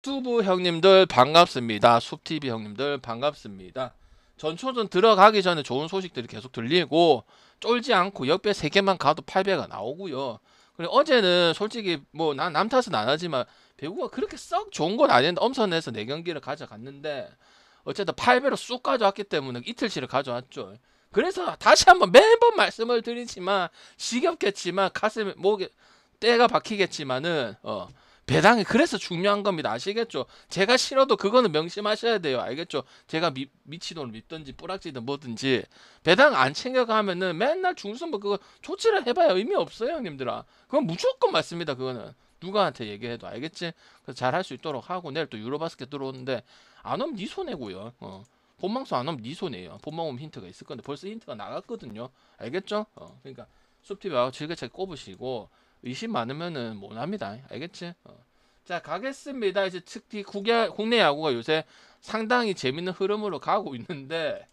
수부 형님들 반갑습니다. 숲TV 형님들 반갑습니다. 전초전 들어가기 전에 좋은 소식들이 계속 들리고 쫄지 않고 역배 3개만 가도 8배가 나오고요. 그리고 어제는 솔직히 뭐 난 남 탓은 안 하지만 배구가 그렇게 썩 좋은 건 아닌데 엄선해서 4경기를 가져갔는데 어쨌든 8배로 쑥 가져왔기 때문에 이틀치를 가져왔죠. 그래서 다시 한번 매번 말씀을 드리지만 지겹겠지만 가슴에 목에 때가 박히겠지만은 배당이 그래서 중요한 겁니다. 아시겠죠? 제가 싫어도 그거는 명심하셔야 돼요. 알겠죠? 제가 미치도를 믿든지 뿌락지든 뭐든지 배당 안 챙겨가면은 맨날 중순부 그거 조치를 해봐야 의미 없어요, 형님들아. 그건 무조건 맞습니다. 그거는 누구한테 얘기해도 알겠지? 그래서 잘할 수 있도록 하고 내일 또 유로바스켓 들어오는데 안 오면 네 손해고요. 본방송 안 오면 네 손해예요. 본방 오면 힌트가 있을 건데 벌써 힌트가 나갔거든요. 알겠죠? 그러니까 숲TV하고 즐겨찾기 꼽으시고 의심 많으면은 못합니다. 알겠지? 자, 가겠습니다. 이제 특히 국내 야구가 요새 상당히 재밌는 흐름으로 가고 있는데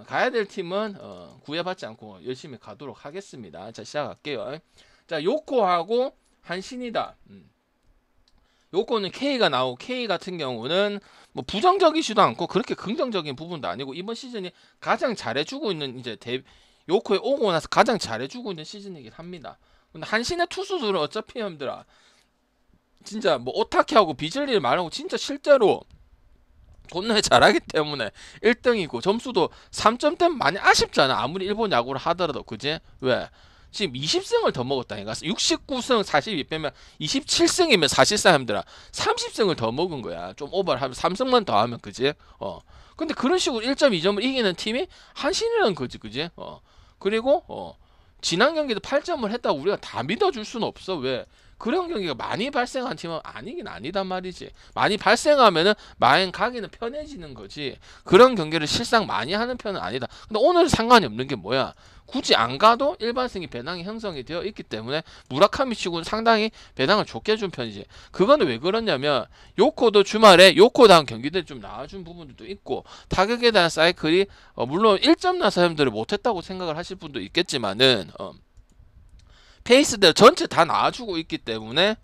가야 될 팀은 구애받지 않고 열심히 가도록 하겠습니다. 자, 시작할게요. 자, 요코하고 한신이다. 요거는 K가 나오고 K 같은 경우는 뭐 부정적이지도 않고 그렇게 긍정적인 부분도 아니고 이번 시즌이 가장 잘해주고 있는 이제 요코에 오고 나서 가장 잘해주고 있는 시즌이긴 합니다. 근데 한신의 투수들은 어차피 형들아 진짜 뭐 오타케하고 비즐리를 말하고 진짜 실제로 존나 잘하기 때문에 1등이고 점수도 3점대면 많이 아쉽잖아. 아무리 일본 야구를 하더라도 그지? 왜? 지금 20승을 더 먹었다니까. 69승 42 빼면 27승이면 사실상 힘들어. 30승을 더 먹은 거야. 좀 오버를 하면 3승만 더 하면 그지? 근데 그런 식으로 1.2점을 이기는 팀이 한신이라는 거지 그지? 그리고 지난 경기도 8점을 했다고 우리가 다 믿어줄 수는 없어. 왜? 그런 경기가 많이 발생한 팀은 아니긴 아니단 말이지. 많이 발생하면은 마행 가기는 편해지는 거지. 그런 경기를 실상 많이 하는 편은 아니다. 근데 오늘 상관이 없는 게 뭐야? 굳이 안 가도 일반승이 배당이 형성이 되어 있기 때문에 무라카미 치고는 상당히 배당을 좋게 준 편이지. 그거는 왜 그러냐면 요코도 주말에 요코다운 경기들이 좀 나와준 부분들도 있고 타격에 대한 사이클이 물론 1점 나서 형들을 못했다고 생각을 하실 분도 있겠지만은 페이스대로 전체 다 나와주고 있기 때문에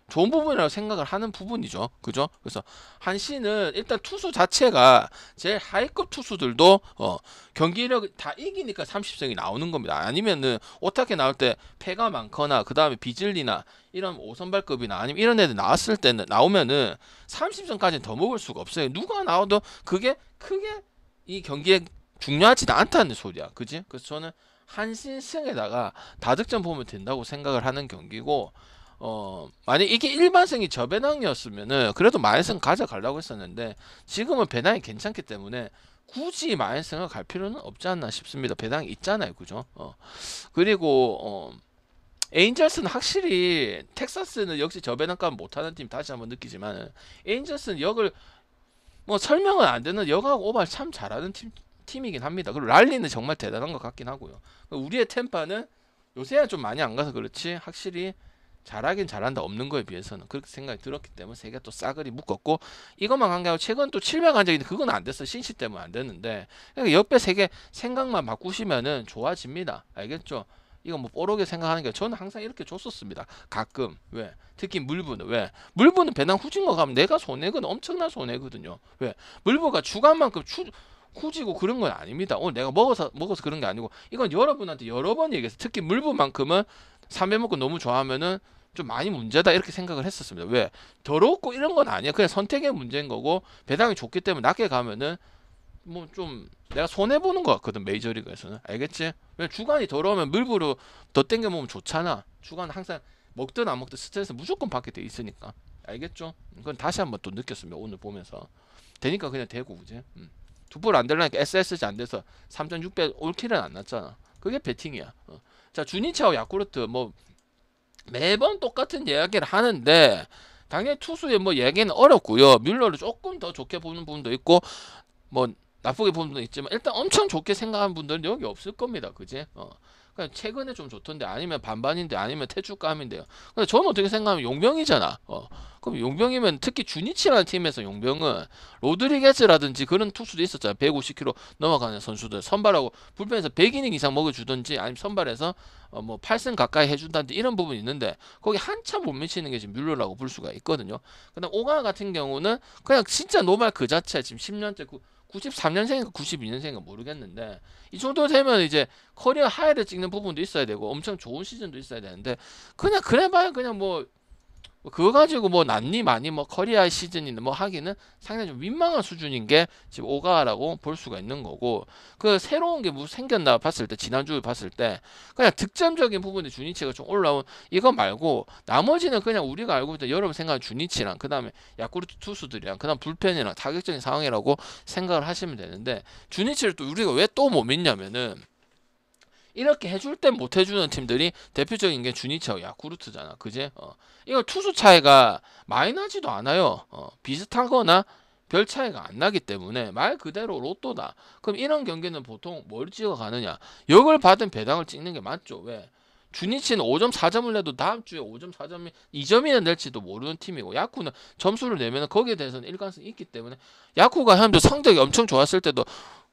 좋은 부분이라고 생각을 하는 부분이죠. 그죠? 그래서 한신은 일단 투수 자체가 제일 하이급 투수들도 경기력 다 이기니까 30승이 나오는 겁니다. 아니면은 오타케 나올 때 패가 많거나 그 다음에 비즐리나 이런 5선발급이나 아니면 이런 애들 나왔을 때는 나오면은 30승까지는 더 먹을 수가 없어요. 누가 나와도 그게 크게 이 경기에 중요하지는 않다는 소리야. 그지? 그래서 저는 한신승에다가 다득점 보면 된다고 생각을 하는 경기고 만약 이게 일반승이 저배당이었으면은 그래도 마인승 가져가려고 했었는데 지금은 배당이 괜찮기 때문에 굳이 마인승을 갈 필요는 없지 않나 싶습니다. 배당이 있잖아요. 그죠? 그리고 에인절스는 확실히 텍사스는 역시 저배당감 못하는 팀 다시 한번 느끼지만 에인절스는 역을 뭐 설명은 안 되는 역하고 오발 참 잘하는 팀이긴 합니다. 그리고 랄리는 정말 대단한 것 같긴 하고요. 우리의 템파는 요새는 좀 많이 안 가서 그렇지 확실히 잘하긴 잘한다 없는 거에 비해서는 그렇게 생각이 들었기 때문에 세 개 또 싸그리 묶었고 이것만 한 게 아니고 최근 또 700 한 적이 있는데 그건 안 됐어. 신시 때문에 안 됐는데 그러니까 옆에 세 개 생각만 바꾸시면은 좋아집니다. 알겠죠? 이거 뭐 뽀록에 생각하는 게 저는 항상 이렇게 줬었습니다. 가끔 왜 특히 물부는 왜 물부는 배낭 후진 거 가면 내가 손해거든. 엄청난 손해거든요. 왜 물부가 주간만큼 후지고 그런 건 아닙니다. 오늘 내가 먹어서 그런 게 아니고 이건 여러분한테 여러 번 얘기해서 특히 물부만큼은 삼배 먹고 너무 좋아하면은 좀 많이 문제다 이렇게 생각을 했었습니다. 왜 더럽고 이런 건 아니야. 그냥 선택의 문제인 거고 배당이 좋기 때문에 낮게 가면은 뭐 좀 내가 손해 보는 것 같거든 메이저리그에서는. 알겠지? 왜 주간이 더러우면 물부로 더 땡겨 먹으면 좋잖아. 주간 항상 먹든 안 먹든 스트레스 무조건 받게 돼 있으니까. 알겠죠? 그건 다시 한번 또 느꼈습니다. 오늘 보면서 되니까 그냥 되고 그지? 두볼 안 되려니까 SSG 안 돼서 3.6배 올킬은 안 났잖아. 그게 배팅이야. 자, 주니치하고 야쿠르트 뭐 매번 똑같은 이야기를 하는데 당연히 투수의 뭐 얘기는 어렵고요. 뮬러를 조금 더 좋게 보는 부분도 있고 뭐 나쁘게 보는 분도 있지만 일단 엄청 좋게 생각하는 분들은 여기 없을 겁니다. 그지? 그러니까 최근에 좀 좋던데 아니면 반반인데 아니면 태축감인데요. 근데 저는 어떻게 생각하면 용병이잖아. 그럼 용병이면 특히 주니치라는 팀에서 용병은 로드리게즈라든지 그런 투수도 있었잖아. 150km 넘어가는 선수들 선발하고 불펜에서 100이닝 이상 먹여주든지 아니면 선발에서 뭐 8승 가까이 해준다든지 이런 부분이 있는데 거기 한참 못 미치는 게 지금 뮬러라고 볼 수가 있거든요. 그다음 오가 같은 경우는 그냥 진짜 노말 그 자체 지금 10년째 93년생인가 92년생인가 모르겠는데 이 정도 되면 이제 커리어 하이를 찍는 부분도 있어야 되고 엄청 좋은 시즌도 있어야 되는데 그냥 그래봐야 그냥 뭐 그거 가지고 뭐 난리 많이 뭐 커리어 시즌이나 뭐 하기는 상당히 좀 민망한 수준인 게 지금 오가라고 볼 수가 있는 거고 그 새로운 게 무슨 생겼나 봤을 때 지난주에 봤을 때 그냥 득점적인 부분에 주니치가 좀 올라온 이거 말고 나머지는 그냥 우리가 알고 있던 여러분 생각하는 주니치랑 그 다음에 야쿠르트 투수들이랑 그 다음 불펜이랑 타격적인 상황이라고 생각을 하시면 되는데 주니치를 또 우리가 왜 또 못 믿냐면은 이렇게 해줄 땐 못 해주는 팀들이 대표적인 게 주니치하고 야쿠르트잖아. 그제? 이거 투수 차이가 많이 나지도 않아요. 비슷하거나 별 차이가 안 나기 때문에 말 그대로 로또다. 그럼 이런 경기는 보통 뭘 찍어 가느냐? 역을 받은 배당을 찍는 게 맞죠. 왜? 주니치는 5점 4점을 내도 다음 주에 5점 4점이 2점이나 낼지도 모르는 팀이고 야쿠는 점수를 내면 거기에 대해서는 일관성이 있기 때문에 야쿠가 현재 성적이 엄청 좋았을 때도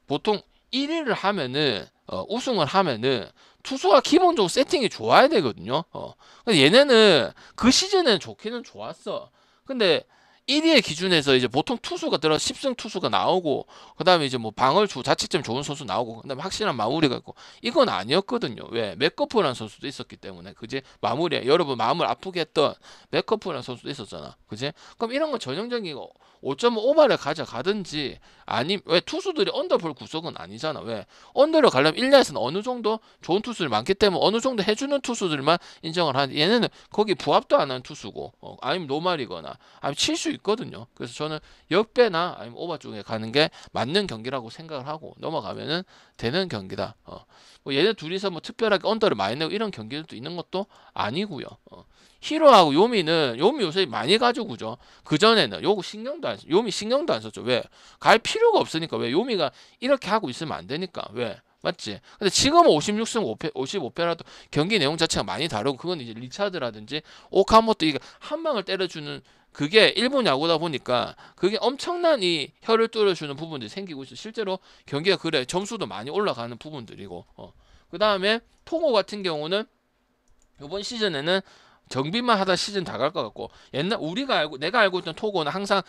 보통 1위를 하면은 우승을 하면은 투수가 기본적으로 세팅이 좋아야 되거든요. 근데 얘네는 그 시즌에는 좋기는 좋았어. 근데 1위의 기준에서 이제 보통 투수가 들어 10승 투수가 나오고 그다음에 이제 뭐 방을 자책점 좋은 선수 나오고 그다음에 확실한 마무리가 있고 이건 아니었거든요. 왜? 맥커프라는 선수도 있었기 때문에 그지? 마무리에 여러분 마음을 아프게 했던 맥커프라는 선수도 있었잖아. 그지? 그럼 이런 거 전형적인 5.5발에 가져가든지 아니 왜 투수들이 언더볼 구석은 아니잖아. 왜? 언더를 가려면 1야에서는 어느 정도 좋은 투수들이 많기 때문에 어느 정도 해주는 투수들만 인정을 하는데 얘네는 거기 부합도 안 하는 투수고 아니면 노말이거나 아니면 칠 수 있거든요. 그래서 저는 역배나 아니면 오바 쪽에 가는 게 맞는 경기라고 생각을 하고 넘어가면은 되는 경기다. 뭐 얘네 둘이서 뭐 특별하게 언더를 많이 내고 이런 경기들도 있는 것도 아니고요. 히로하고 요미 요새 많이 가지고죠. 그 전에는 요미 신경도 안 썼죠. 왜? 갈 필요가 없으니까. 왜? 요미가 이렇게 하고 있으면 안 되니까. 왜? 맞지? 근데 지금은 56승 55패라도 경기 내용 자체가 많이 다르고 그건 이제 리차드라든지 오카모토 이게 한 방을 때려주는 그게 일본 야구다 보니까 그게 엄청난 이 혀를 뚫어주는 부분들이 생기고 있어. 실제로 경기가 그래 점수도 많이 올라가는 부분들이고. 그 다음에 토고 같은 경우는 이번 시즌에는 정비만 하다 시즌 다 갈 것 같고 옛날 내가 알고 있던 토고는 항상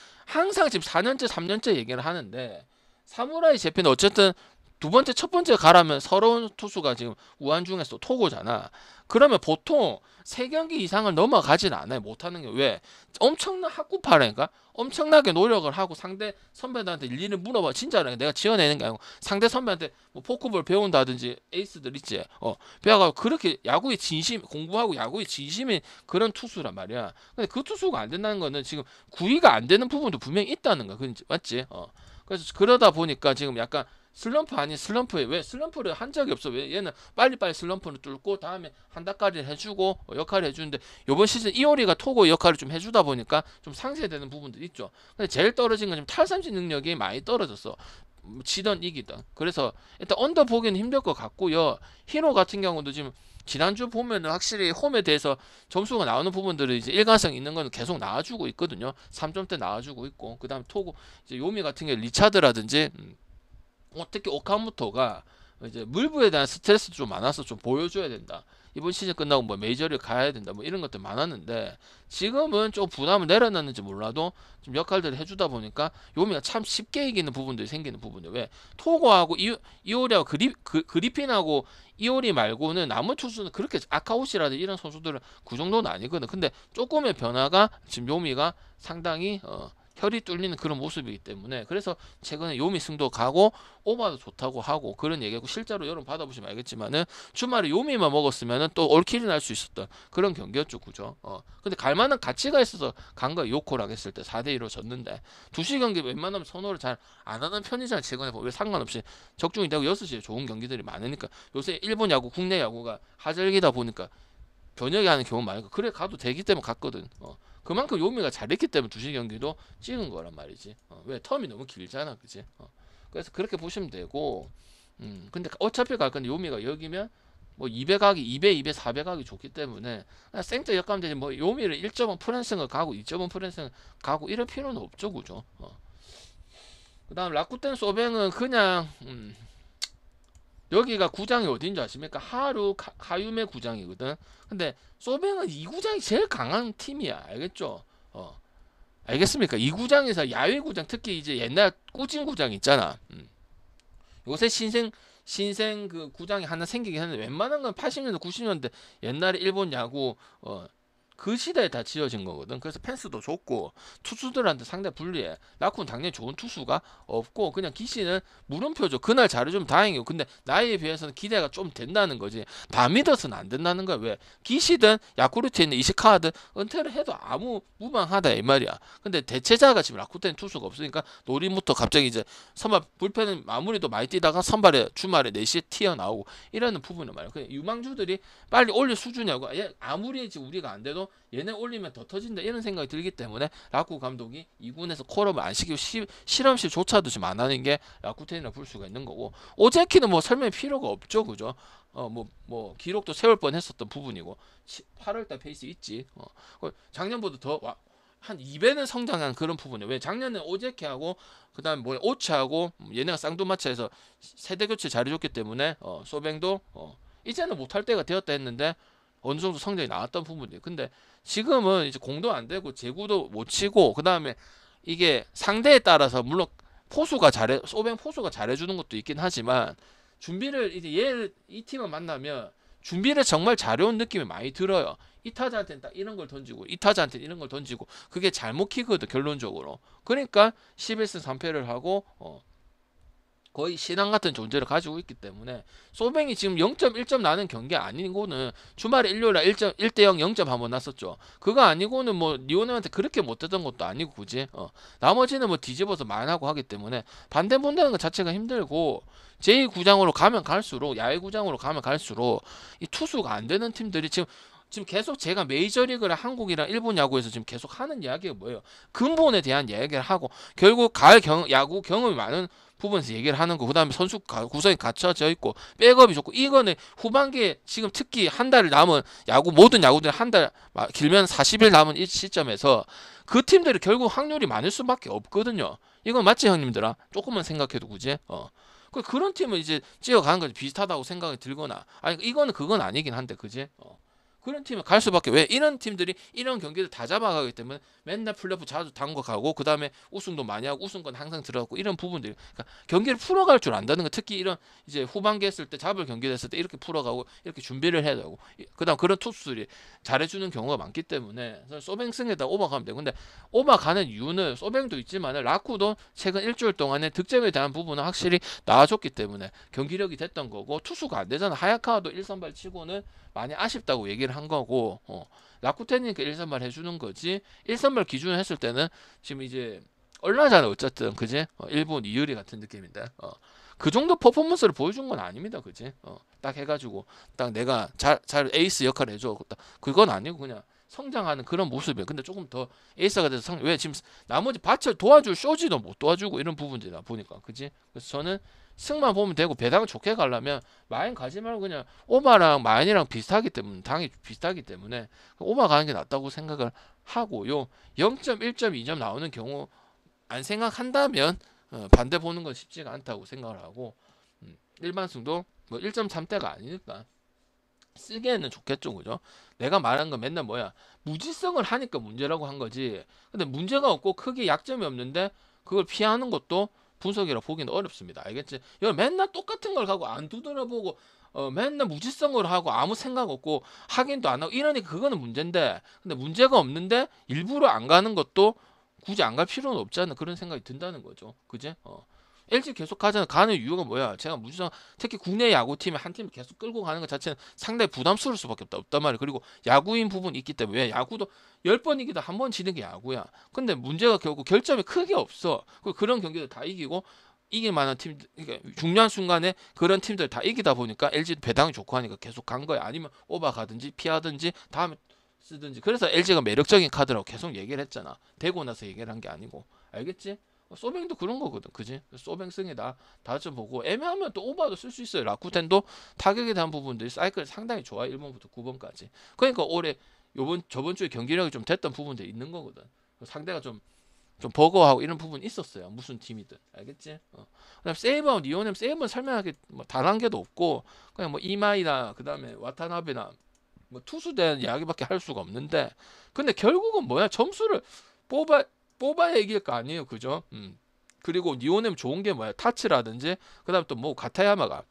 지금 4년째 3년째 얘기를 하는데 사무라이 재팬은 어쨌든 두 번째 첫 번째 가라면 서러운 투수가 지금 우한중에서 토고잖아. 그러면 보통 3경기 이상을 넘어가진 않아요. 못하는 게 왜? 엄청난 학구파라니까 엄청나게 노력을 하고 상대 선배들한테 일일이 물어봐. 진짜로 내가 지어내는 게 아니고 상대 선배한테 뭐 포크볼 배운다든지 에이스들 있지. 배워가지고 그렇게 야구에 진심 공부하고 야구에 진심인 그런 투수란 말이야. 근데 그 투수가 안 된다는 거는 지금 구위가 안 되는 부분도 분명히 있다는 거야. 맞지? 그래서 그러다 보니까 지금 약간 슬럼프 아닌 슬럼프에 왜 슬럼프를 한 적이 없어. 왜 얘는 빨리빨리 슬럼프를 뚫고 다음에 한 달까지 해주고 역할을 해주는데 이번 시즌 이오리가 토고 역할을 좀 해주다 보니까 좀 상쇄되는 부분도 있죠. 근데 제일 떨어진 건 좀 탈삼진 능력이 많이 떨어졌어. 지던 이기던. 그래서 일단 언더 보기는 힘들 것 같고요. 히로 같은 경우도 지금 지난주 보면은 확실히 홈에 대해서 점수가 나오는 부분들은 이제 일관성 있는 거는 계속 나와주고 있거든요. 3점대 나와주고 있고 그 다음 토고 이제 요미 같은 게 리차드라든지 특히 오카모토가 이제 물부에 대한 스트레스도 좀 많아서 좀 보여줘야 된다. 이번 시즌 끝나고 뭐 메이저리그 가야 된다. 뭐 이런 것들 많았는데 지금은 좀 부담을 내려놨는지 몰라도 좀 역할들을 해주다 보니까 요미가 참 쉽게 이기는 부분들이 생기는 부분들. 왜? 토고하고 이오리하고 그리핀하고 이오리 말고는 나무 투수는 그렇게 아카오시라든지 이런 선수들은 그 정도는 아니거든. 근데 조금의 변화가 지금 요미가 상당히 혈이 뚫리는 그런 모습이기 때문에 그래서 최근에 요미 승도 가고 오바도 좋다고 하고 그런 얘기하고 실제로 여러분 받아보시면 알겠지만은 주말에 요미만 먹었으면은 또 올킬이 날 수 있었던 그런 경기였죠. 그죠? 근데 갈만한 가치가 있어서 간 거예요. 요코랑 했을 때 4대2로 졌는데 2시 경기 웬만하면 선호를 잘 안 하는 편이잖아요. 최근에 왜 상관없이 적중이 되고 6시에 좋은 경기들이 많으니까 요새 일본 야구 국내 야구가 하절기다 보니까 저녁에 하는 경우 많으니까 그래 가도 되기 때문에 갔거든. 그만큼 요미가 잘했기 때문에 2시 경기도 찍은 거란 말이지. 왜? 텀이 너무 길잖아. 그치? 그래서 그렇게 보시면 되고 근데 어차피 갈 건데 요미가 여기면 뭐 200하기 200, 200, 400하기 좋기 때문에 그냥 생적 역가면 되지 뭐 요미를 1.5%를 가고 2.5%를 가고 이럴 필요는 없죠, 그죠? 그다음 라쿠텐 소뱅은 그냥 여기가 구장이 어딘 줄 아십니까? 하유메 구장이거든. 근데 소뱅은 이 구장이 제일 강한 팀이야, 알겠죠? 알겠습니까? 이 구장에서 야외 구장, 특히 이제 옛날 꾸진 구장 있잖아. 요새 신생 그 구장이 하나 생기긴 했는데 웬만한 건 80년대 90년대 옛날에 일본 야구 그 시대에 다 지어진 거거든. 그래서 펜스도 좋고 투수들한테 상당히 불리해. 라쿤 당연히 좋은 투수가 없고 그냥 기시는 물음표죠. 그날 잘해주면 다행이고 근데 나이에 비해서는 기대가 좀 된다는 거지. 다 믿어서는 안 된다는 거야. 왜? 기시든 야쿠르트에 있는 이시카와든 은퇴를 해도 아무 무방하다 이 말이야. 근데 대체자가 지금 라쿠텐 투수가 없으니까 노림부터 갑자기 이제 선발 불펜은 마무리도 많이 뛰다가 선발에 주말에 4시에 튀어나오고 이러는 부분은 말이야. 그냥 유망주들이 빨리 올릴 수준이고 아무리 지금 우리가 안 돼도 얘네 올리면 더 터진다 이런 생각이 들기 때문에 라쿠 감독이 2군에서 콜업을 안 시키고 실험실조차도 지금 안 하는 게 라쿠텐이라 볼 수가 있는 거고 오제키는 뭐 설명이 필요가 없죠, 그죠? 뭐 기록도 세울 뻔했었던 부분이고 8월달 페이스 있지. 작년보다 더 한 2배는 성장한 그런 부분이에요. 왜 작년에 오제키하고 그다음 뭐 오치하고 얘네가 쌍두마차에서 세대 교체 잘해줬기 때문에 소뱅도 이제는 못할 때가 되었다 했는데 어느 정도 성적이 나왔던 부분이에요. 근데 지금은 이제 공도 안 되고 제구도 못 치고 그다음에 이게 상대에 따라서 물론 소뱅 포수가 잘해주는 것도 있긴 하지만 준비를 이제 이 팀을 만나면 준비를 정말 잘해온 느낌이 많이 들어요. 이 타자한테는 딱 이런 걸 던지고 이 타자한테는 이런 걸 던지고 그게 잘 먹히거든 결론적으로. 그러니까 11승 3패를 하고 거의 신앙 같은 존재를 가지고 있기 때문에 소뱅이 지금 0.1점 나는 경기 아니고는 주말에 일요일에 1대0 0점 한번 났었죠. 그거 아니고는 뭐 리오넬한테 그렇게 못했던 것도 아니고 굳이 나머지는 뭐 뒤집어서 만하고 하기 때문에 반대 본다는 것 자체가 힘들고 제2구장으로 가면 갈수록 야외구장으로 가면 갈수록 이 투수가 안 되는 팀들이 지금 계속 제가 메이저리그랑 한국이랑 일본 야구에서 지금 계속 하는 이야기가 뭐예요? 근본에 대한 이야기를 하고 결국 가을 야구 경험이 많은 부분에서 얘기를 하는 거. 그다음에 선수 구성이 갖춰져 있고 백업이 좋고 이거는 후반기에 지금 특히 한 달 남은 모든 야구들이 한 달 길면 40일 남은 이 시점에서 그 팀들이 결국 확률이 많을 수밖에 없거든요. 이건 맞지 형님들아? 조금만 생각해도 그지? 그런 팀을 이제 찍어가는 거지. 비슷하다고 생각이 들거나 아니 이거는 그건 아니긴 한데 그지? 그런 팀은 갈 수밖에. 왜? 이런 팀들이 이런 경기를 다 잡아가기 때문에 맨날 플레이오프 자주 담궈가고 그 다음에 우승도 많이 하고 우승권 항상 들어가고 이런 부분들이 그러니까 경기를 풀어갈 줄 안다는 거. 특히 이런 이제 후반기 했을 때 잡을 경기 됐을 때 이렇게 풀어가고 이렇게 준비를 해야 되고 그다음 그런 투수들이 잘해주는 경우가 많기 때문에 소뱅승에다 오버가면 되고 근데 오버가는 이유는 소뱅도 있지만 라쿠도 최근 일주일 동안에 득점에 대한 부분은 확실히 나아졌기 때문에 경기력이 됐던 거고 투수가 안 되잖아. 하야카와도 1선발 치고는 많이 아쉽다고 얘기를 한 거고 라쿠텐이니까 1선발 해주는 거지 1선발 기준을 했을 때는 지금 이제 얼라잖아 어쨌든 그지? 1분 2유리 같은 느낌인데 그 정도 퍼포먼스를 보여준 건 아닙니다 그지? 딱 해가지고 딱 내가 잘 에이스 역할을 해줘 그건 아니고 그냥 성장하는 그런 모습이에요. 근데 조금 더 에이스가 돼서 왜 지금 나머지 밭을 도와줄 쇼지도 못 도와주고 이런 부분들이다 보니까 그지? 그래서 저는 승만 보면 되고 배당을 좋게 가려면 마인 가지 말고 그냥 오마랑 마인이랑 비슷하기 때문에 당이 비슷하기 때문에 오마 가는 게 낫다고 생각을 하고요. 0.1.2점 나오는 경우 안 생각한다면 반대 보는 건 쉽지가 않다고 생각을 하고 일반승도 뭐 1.3대가 아니니까 쓰기에는 좋겠죠 그죠? 내가 말한 건 맨날 뭐야 무지성을 하니까 문제라고 한 거지. 근데 문제가 없고 크게 약점이 없는데 그걸 피하는 것도 분석이라 보기는 어렵습니다. 알겠지? 여기 맨날 똑같은 걸 가고 안 두드려보고 맨날 무지성으로 하고 아무 생각 없고 확인도 안 하고 이러니까 그거는 문제인데 근데 문제가 없는데 일부러 안 가는 것도 굳이 안 갈 필요는 없잖아. 그런 생각이 든다는 거죠. 그지? LG 계속 가는 이유가 뭐야? 제가 무지성 특히 국내 야구팀에 한 팀을 계속 끌고 가는 것 자체는 상당히 부담스러울 수밖에 없단 말이에요. 그리고 야구인 부분이 있기 때문에 왜? 야구도 10번 이기다 한 번 지는 게 야구야. 근데 문제가 결국 결점이 크게 없어. 그런 경기를 다 이기고 이길 만한 팀 그러니까 중요한 순간에 그런 팀들 다 이기다 보니까 LG도 배당이 좋고 하니까 계속 간 거야. 아니면 오버 가든지 피하든지 다음에 쓰든지. 그래서 LG가 매력적인 카드라고 계속 얘기를 했잖아. 되고 나서 얘기를 한 게 아니고. 알겠지? 소뱅도 그런 거거든, 그지? 소뱅승이다 다점 보고 애매하면 또 오바도 쓸 수 있어요. 라쿠텐도 타격에 대한 부분들이 사이클 상당히 좋아. 1번부터 9번까지. 그러니까 올해 요번 저번 주에 경기력이 좀 됐던 부분들이 있는 거거든. 상대가 좀 버거워하고 이런 부분이 있었어요. 무슨 팀이든. 알겠지? 그다음 세이버하고 니오넴 세이버는 설명하기 뭐 단한 개도 없고 그냥 뭐 이마이나 그다음에 와타나베나 뭐 투수 대한 이야기밖에 할 수가 없는데 근데 결국은 뭐야? 점수를 뽑아야 이길 거 아니에요. 그죠? 그리고 니오넴 좋은 게 뭐야? 타치라든지 그다음 또 뭐 가타야마가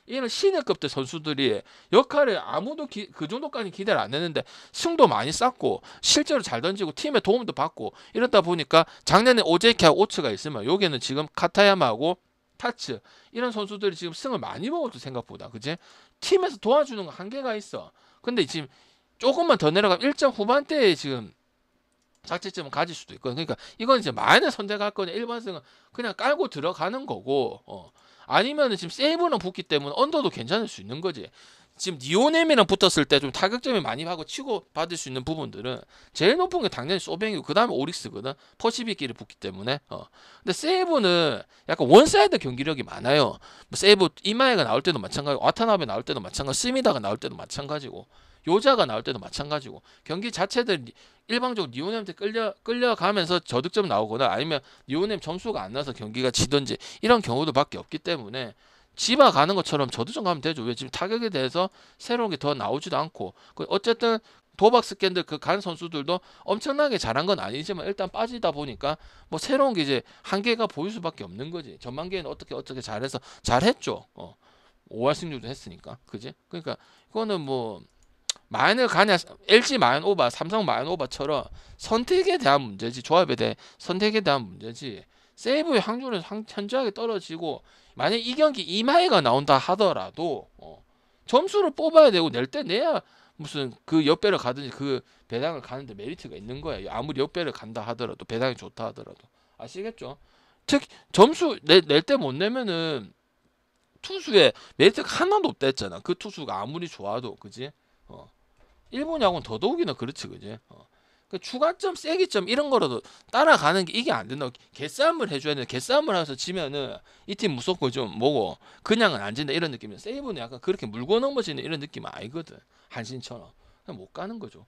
이런 신예급들 선수들이 역할을 아무도 그 정도까지 기대를 안 했는데 승도 많이 쌓고 실제로 잘 던지고 팀의 도움도 받고 이러다 보니까 작년에 오제키하고 오츠가 있으면 여기는 지금 카타야마하고 타츠 이런 선수들이 지금 승을 많이 먹었죠. 생각보다. 그지? 팀에서 도와주는 거 한계가 있어. 근데 지금 조금만 더 내려가면 1점 후반대에 지금 자책점을 가질 수도 있거든. 그러니까 이건 이제 만에 선택할 거냐 일반승은 그냥 깔고 들어가는 거고 아니면은 지금 세이브랑 붙기 때문에 언더도 괜찮을 수 있는 거지. 지금 니오넴이랑 붙었을 때 좀 타격점이 많이 하고 치고 받을 수 있는 부분들은 제일 높은 게 당연히 소뱅이고 그 다음에 오릭스거든. 퍼시비끼리 붙기 때문에 근데 세이브는 약간 원사이드 경기력이 많아요. 뭐 세이브 이마에가 나올 때도 마찬가지고 와타나베 나올 때도 마찬가지고 스미다가 나올 때도 마찬가지고 요자가 나올 때도 마찬가지고 경기 자체들 일방적으로 니오넴한테 끌려가면서 저득점 나오거나 아니면 니오넴 점수가 안 나서 경기가 지던지 이런 경우도 밖에 없기 때문에 지바 가는 것처럼 저득점 가면 되죠. 왜 지금 타격에 대해서 새로운 게 더 나오지도 않고 어쨌든 도박 스캔들 그 간 선수들도 엄청나게 잘한 건 아니지만 일단 빠지다 보니까 뭐 새로운 게 이제 한계가 보일 수밖에 없는 거지. 전반기에는 어떻게 잘해서 잘했죠. 5할 승률도 했으니까 그지? 그러니까 이거는 뭐 마인을 가냐 LG 마인 오바 삼성 마인 오바처럼 선택에 대한 문제지 조합에 대해 선택에 대한 문제지 세이브의 확률은 현저하게 떨어지고 만약 이 경기 이마이가 나온다 하더라도 점수를 뽑아야 되고 낼 때 내야 무슨 그 역배를 가든지 그 배당을 가는데 메리트가 있는 거야. 아무리 역배를 간다 하더라도 배당이 좋다 하더라도 아시겠죠? 특히 점수 낼 때 못 내면은 투수에 메리트가 하나도 없다 했잖아. 그 투수가 아무리 좋아도 그지? 일본 야구는 더더욱이나 그렇지 그지? 그 추가점, 세기점 이런 거라도 따라가는 게 이게 안 된다고 개싸움을 해줘야 돼. 개싸움을 해서 지면은 이 팀 무섭고 좀 뭐고 그냥은 안 진다 이런 느낌이야. 세이브는 약간 그렇게 물고 넘어지는 이런 느낌 아니거든. 한신처럼 그냥 못 가는 거죠.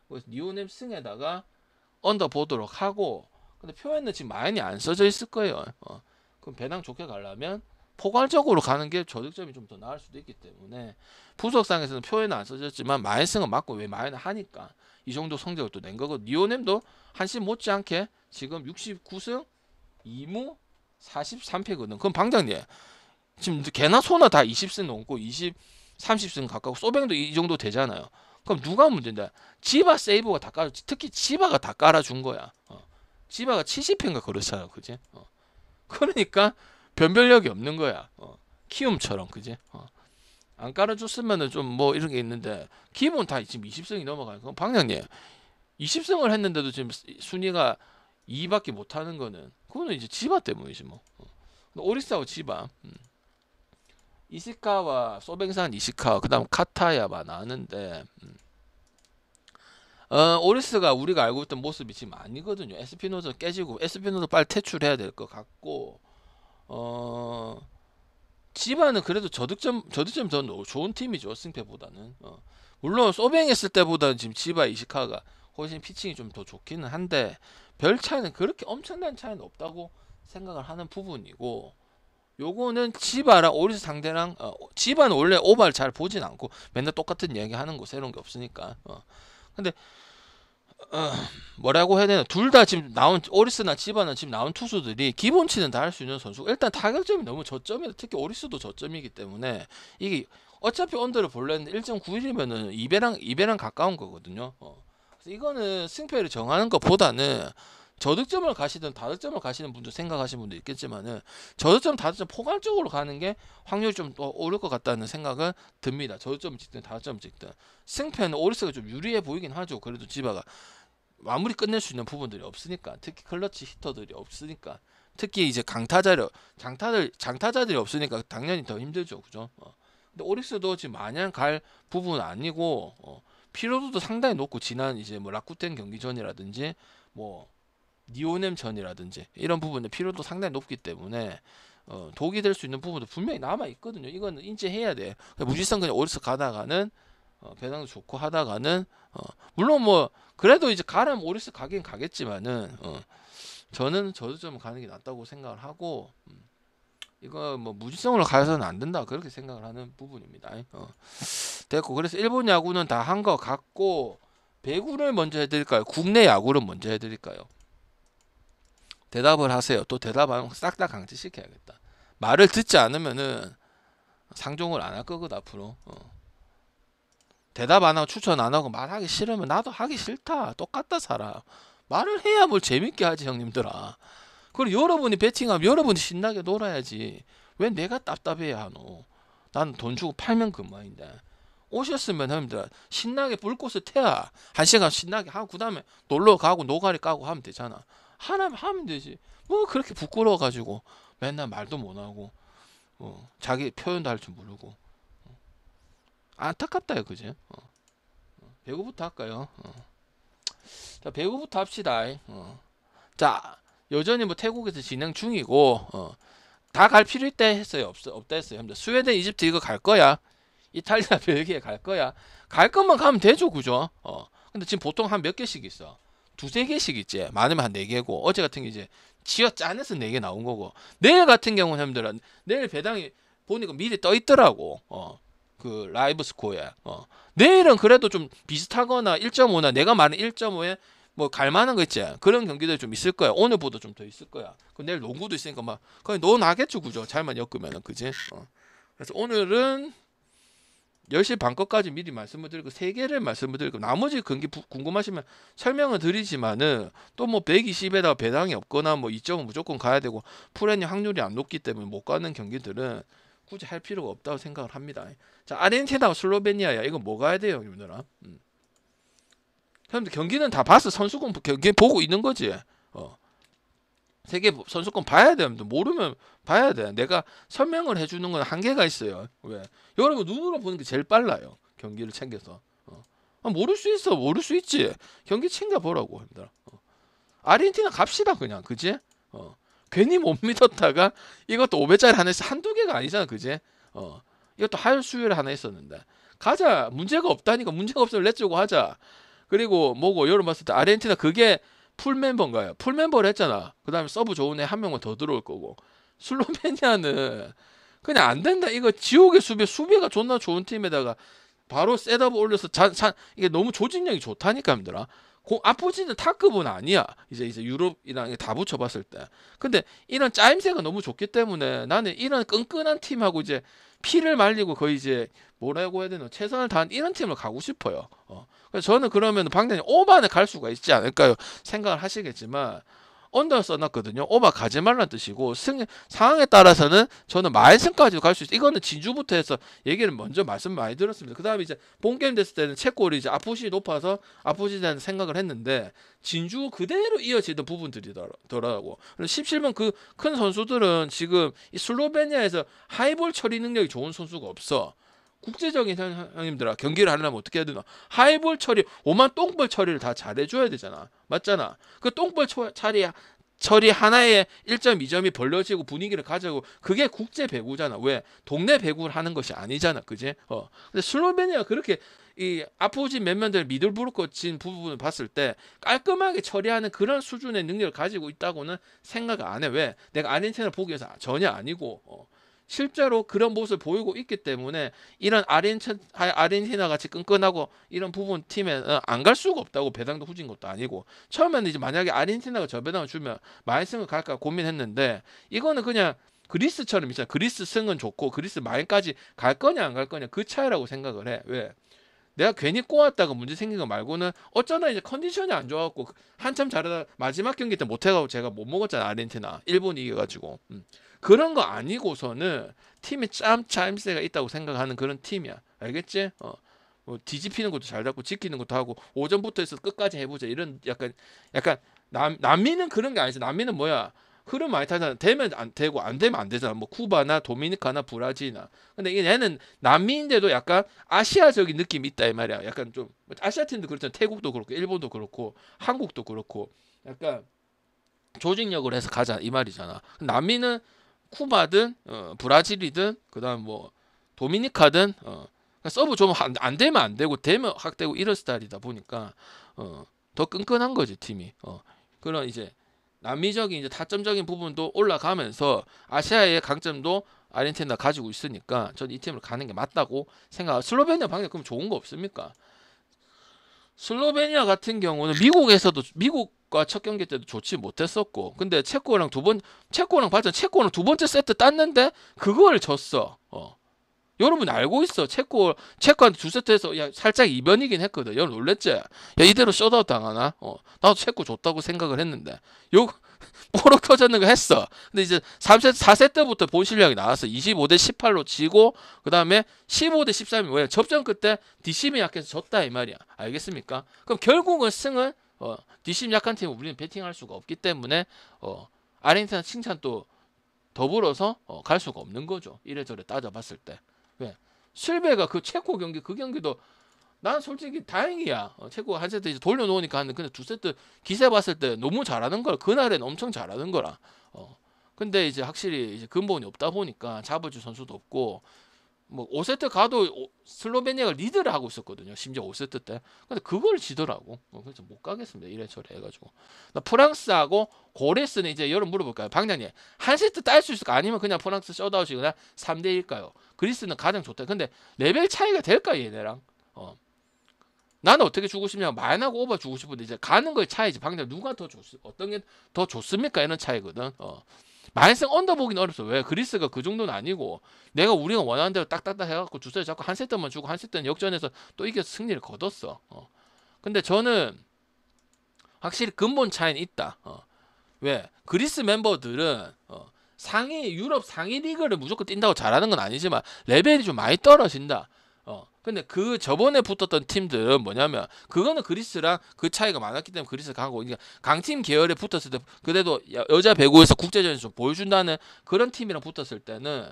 그래서 니오넴 승에다가 언더 보도록 하고 근데 표현은 지금 많이 안 써져 있을 거예요. 그럼 배당 좋게 가려면 포괄적으로 가는 게 저득점이 좀 더 나을 수도 있기 때문에 부석상에서는 표현은 안 써졌지만 마이승은 맞고 왜 마이는 하니까 이 정도 성적을 또 낸 거고 니오넴도 한신 못지않게 지금 69승 2무 43패거든. 그럼 방장님 지금 개나 소나 다 20승 넘고 30승 가까고 소뱅도 이 정도 되잖아요. 그럼 누가 문제인데 지바 세이브가 다 깔아 특히 지바가 다 깔아준 거야. 지바가 70패인가 그렇잖아 그지? 그러니까 변별력이 없는 거야. 키움처럼 그지? 안 깔아줬으면은 좀 뭐 이런 게 있는데 기본 다 지금 20승이 넘어가요. 그럼 방장님 20승을 했는데도 지금 순위가 2밖에 못 하는 거는 그거는 이제 지바 때문이지 뭐. 오리스하고 지바, 이시카와 소뱅산 이시카, 그다음 카타야마 나왔는데 오리스가 우리가 알고 있던 모습이 지금 아니거든요. 에스피노도 깨지고 에스피노도 빨리 퇴출해야 될 것 같고 지바는 그래도 저득점 더 좋은 팀이죠. 승패보다는. 물론 소뱅 했을 때보다는 지금 지바 이시카가 훨씬 피칭이 좀 더 좋기는 한데 별 차이는 그렇게 엄청난 차이는 없다고 생각을 하는 부분이고 요거는 지바랑 오리스 상대랑 지바는 원래 오바를 잘 보진 않고 맨날 똑같은 이야기 하는 거 새로운 게 없으니까 근데 뭐라고 해야 되나 둘 다 지금 나온 오리스나 지바나 지금 나온 투수들이 기본치는 다 할 수 있는 선수고 일단 타격점이 너무 저점이다. 특히 오리스도 저점이기 때문에 이게 어차피 언더를 볼래는데 1.91이면은 2배랑 가까운 거거든요. 그래서 이거는 승패를 정하는 것보다는 저득점을 가시든 다득점을 가시는 분도 생각하시는 분도 있겠지만은 저득점 다득점 포괄적으로 가는 게 확률이 좀 더 오를 것 같다는 생각은 듭니다. 저득점 찍든 다득점 찍든 승패는 오리스가 좀 유리해 보이긴 하죠. 그래도 지바가 마무리 끝낼 수 있는 부분들이 없으니까 특히 클러치 히터들이 없으니까 특히 이제 장타자들이 없으니까 당연히 더 힘들죠. 그죠? 근데 오리스도 지금 마냥 갈 부분은 아니고 피로도도 상당히 높고 지난 이제 뭐 라쿠텐 경기 전이라든지 뭐 니오넴전이라든지 이런 부분의 필요도 상당히 높기 때문에 독이 될 수 있는 부분도 분명히 남아 있거든요. 이거는 인지해야 돼. 무지성 그냥 오리스 가다가는 배당도 좋고 하다가는 물론 뭐 그래도 이제 가라면 오리스 가긴 가겠지만은 저도 좀 가는 게 낫다고 생각을 하고 이거 뭐 무지성으로 가서는 안 된다 그렇게 생각을 하는 부분입니다. 됐고 그래서 일본 야구는 다 한 거 같고 배구를 먼저 해드릴까요? 국내 야구를 먼저 해드릴까요? 대답을 하세요. 또 대답하면 싹 다 강제시켜야겠다. 말을 듣지 않으면은 상종을 안 할 거거든 앞으로. 대답 안 하고 추천 안 하고 말하기 싫으면 나도 하기 싫다. 똑같다 살아. 말을 해야 뭘 재밌게 하지 형님들아. 그리고 여러분이 배팅하면 여러분이 신나게 놀아야지. 왜 내가 답답해야 하노? 나는 돈 주고 팔면 그만인데. 오셨으면 형님들 신나게 불꽃을 태야 1시간 신나게 하고 그 다음에 놀러 가고 노가리 까고 하면 되잖아. 하나면 하면 되지. 뭐 그렇게 부끄러워 가지고 맨날 말도 못 하고 자기 표현도 할 줄 모르고 안타깝다 그지? 배구부터 할까요? 자 배구부터 합시다. 자 여전히 뭐 태국에서 진행 중이고 다 갈 필요 있다 했어요? 없다 했어요? 스웨덴, 이집트 이거 갈 거야? 이탈리아, 벨기에 갈 거야? 갈 것만 가면 되죠, 그죠? 근데 지금 보통 한 몇 개씩 있어? 두세 개씩 있지. 많으면 한 네 개고 어제 같은 게 이제 지어 짜내서 네 개 나온 거고 내일 같은 경우는 형님들은 내일 배당이 보니까 미리 떠 있더라고. 그 라이브 스코어에. 내일은 그래도 좀 비슷하거나 1.5나 내가 말한 1.5에 뭐 갈만한 거 있지. 그런 경기들이 좀 있을 거야. 오늘보다 좀 더 있을 거야. 그 내일 농구도 있으니까 막 거의 넣어 나겠죠, 그죠? 잘만 엮으면은 그지? 그래서 오늘은 10시 반 거까지 미리 말씀을 드리고 3개를 말씀을 드리고 나머지 경기 궁금하시면 설명을 드리지만은 또 뭐 120에다가 배당이 없거나 뭐 2점은 무조건 가야 되고 풀앤이 확률이 안 높기 때문에 못 가는 경기들은 굳이 할 필요가 없다고 생각을 합니다. 자 아르헨티나와 슬로베니아야 이거 뭐 가야 돼요 여러분들아? 형님들 경기는 다 봤어. 선수권 경기 보고 있는 거지. 세계 선수권 봐야 돼. 모르면 봐야 돼. 내가 설명을 해주는 건 한계가 있어요. 왜? 여러분 눈으로 보는 게 제일 빨라요. 경기를 챙겨서. 모를 수 있어. 모를 수 있지. 경기 챙겨보라고. 힘들어. 아르헨티나 갑시다 그냥. 그지? 괜히 못 믿었다가 이것도 5배짜리 하나 있어. 한두 개가 아니잖아. 그지? 이것도 하열 수요일 하나 있었는데. 가자. 문제가 없다니까. 문제가 없으면 렛츠고 하자. 그리고 뭐고 여러분 봤을 때 아르헨티나 그게 풀 멤버인가요? 풀 멤버를 했잖아. 그 다음에 서브 좋은 애 한 명만 더 들어올 거고. 슬로베니아는 그냥 안 된다. 이거 지옥의 수비가 존나 좋은 팀에다가 바로 셋업 올려서 이게 너무 조직력이 좋다니까 힘들어. 아프지는 탑급은 아니야. 이제 유럽이랑 다 붙여봤을 때. 근데 이런 짜임새가 너무 좋기 때문에 나는 이런 끈끈한 팀하고 이제 피를 말리고 거의 이제 뭐라고 해야 되나 최선을 다한 이런 팀을 가고 싶어요. 그래서 저는 그러면 방단이 오반에 갈 수가 있지 않을까요? 생각을 하시겠지만 언더 써놨거든요. 오바 가지 말란 뜻이고 상황에 따라서는 저는 마인승까지도 갈 수 있어. 이거는 진주부터 해서 얘기를 먼저 말씀 많이 들었습니다. 그 다음에 이제 본게임 됐을 때는 체골이 이제 아프시 높아서 아프시에 대한 생각을 했는데 진주 그대로 이어지던 부분들이더라고. 17번 그 큰 선수들은 지금 이 슬로베니아에서 하이볼 처리 능력이 좋은 선수가 없어. 국제적인 형님들아 경기를 하려면 어떻게 해야 되나 하이볼 처리 오만 똥볼 처리를 다 잘해줘야 되잖아. 맞잖아. 그 똥볼 처리 하나에 1점 2점이 벌려지고 분위기를 가져고 그게 국제 배구잖아. 왜 동네 배구를 하는 것이 아니잖아. 그지? 근데 슬로베니아가 그렇게 이 아프진 면면들 미들브루커진 부분을 봤을 때 깔끔하게 처리하는 그런 수준의 능력을 가지고 있다고는 생각 안 해. 왜? 내가 아르헨티나를 보기 위해서 전혀 아니고 실제로 그런 모습을 보이고 있기 때문에 이런 아르헨티나 같이 끈끈하고 이런 부분 팀에 안 갈 수가 없다고. 배당도 후진 것도 아니고 처음에는 이제 만약에 아르헨티나가 저 배당을 주면 마인승을 갈까 고민했는데 이거는 그냥 그리스처럼 있잖아. 그리스 승은 좋고 그리스 마인까지 갈 거냐 안 갈 거냐 그 차이라고 생각을 해. 왜? 내가 괜히 꼬았다가 문제 생긴 거 말고는 어쩌나 이제 컨디션이 안 좋아갖고 한참 잘하다 마지막 경기 때 못해가고 제가 못 먹었잖아. 아르헨티나 일본이 이겨가지고 그런 거 아니고서는 팀에 짜임새가 있다고 생각하는 그런 팀이야. 알겠지? 뭐 뒤집히는 것도 잘 잡고 지키는 것도 하고 오전부터 해서 끝까지 해보자 이런 약간 남미는 그런 게 아니지. 남미는 뭐야 흐름 많이 타잖아. 되면 안 되고 안 되면 안 되잖아. 뭐 쿠바나 도미니카나 브라질이나. 근데 얘는 남미인데도 약간 아시아적인 느낌이 있다 이 말이야. 약간 좀 아시아 팀도 그렇잖아. 태국도 그렇고 일본도 그렇고 한국도 그렇고 약간 조직력으로 해서 가자 이 말이잖아. 남미는 쿠바든 브라질이든 그다음 뭐 도미니카든 서브 좀 안 되면 안 되고 되면 확 되고 이런 스타일이다 보니까 더 끈끈한 거지 팀이. 그런 이제 남미적인 이제 타점적인 부분도 올라가면서 아시아의 강점도 아르헨티나 가지고 있으니까 저는 이 팀을 가는 게 맞다고 생각. 슬로베니아 방금 그럼 좋은 거 없습니까? 슬로베니아 같은 경우는 미국에서도 미국과 첫 경기 때도 좋지 못했었고, 근데 체코랑 체코랑 두 번째 세트 땄는데 그걸 졌어. 여러분 알고 있어. 체코한테 두 세트에서 야 살짝 이변이긴 했거든. 여러분 놀랬지? 야 이대로 셧아웃 당하나? 나도 체코 좋다고 생각을 했는데 요 뽀록 터졌는 거 했어. 근데 이제 3세트 4세트부터 본 실력이 나왔어. 25대 18로 지고 그다음에 15대 13이 뭐야? 접전 끝에 뒷심이 약해서 졌다 이 말이야. 알겠습니까? 그럼 결국은 승은 뒷심 약한 팀은 우리는 배팅할 수가 없기 때문에 아르헨티나 칭찬 또 더불어서 갈 수가 없는 거죠. 이래저래 따져봤을 때. 왜? 실베가 그 체코 경기 그 경기도 난 솔직히 다행이야. 체코 한 세트 이제 돌려놓으니까 하는데 근데 두 세트 기세 봤을 때 너무 잘하는 거라. 그날엔 엄청 잘하는 거라. 근데 이제 확실히 이제 근본이 없다 보니까 잡아줄 선수도 없고 뭐 5세트 가도 슬로베니아가 리드를 하고 있었거든요. 심지어 5세트 때. 근데 그걸 지더라고. 그래서 못 가겠습니다. 이래저래 해가지고. 프랑스하고 고레스는 이제 여러분 물어볼까요? 방장님 한 세트 딸 수 있을까? 아니면 그냥 프랑스 셧아웃이거나 3대1일까요? 그리스는 가장 좋다. 근데 레벨 차이가 될까 얘네랑? 나는 어떻게 주고 싶냐면 마인하고 오버 주고 싶은데 이제 가는 거의 차이지. 방금 누가 더 어떤 게 더 좋습니까? 이런 차이거든. 마인승 언더 보기는 어렵어. 왜? 그리스가 그 정도는 아니고 우리가 원하는 대로 딱딱딱 해갖고 두 세트 잡고 한 세트만 주고 한 세트는 역전해서 또 이겨서 승리를 거뒀어. 근데 저는 확실히 근본 차이는 있다. 왜? 그리스 멤버들은 유럽 상위 리그를 무조건 뛴다고 잘하는 건 아니지만 레벨이 좀 많이 떨어진다. 근데 그 저번에 붙었던 팀들은 뭐냐면 그거는 그리스랑 그 차이가 많았기 때문에 그리스가 가고 그러니까 강팀 계열에 붙었을 때 그래도 여자 배구에서 국제전에서 좀 보여준다는 그런 팀이랑 붙었을 때는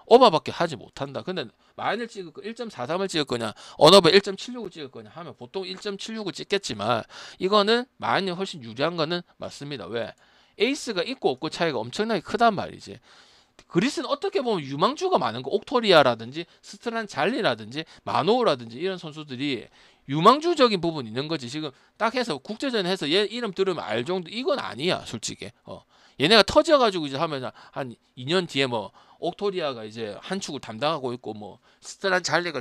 오버밖에 하지 못한다. 근데 마인을 찍을 거 1.43을 찍을 거냐 언어버 1.76을 찍을 거냐 하면 보통 1.76을 찍겠지만 이거는 마인이 훨씬 유리한 거는 맞습니다. 왜? 에이스가 있고 없고 차이가 엄청나게 크단 말이지. 그리스는 어떻게 보면 유망주가 많은 거. 옥토리아라든지 스트란 잘리라든지 마노우라든지 이런 선수들이 유망주적인 부분이 있는 거지. 지금 딱 해서 국제전 해서 얘 이름 들으면 알 정도 이건 아니야 솔직히. 얘네가 터져가지고 이제 하면 한 2년 뒤에 뭐 옥토리아가 이제 한 축을 담당하고 있고 뭐 스트란 잘리가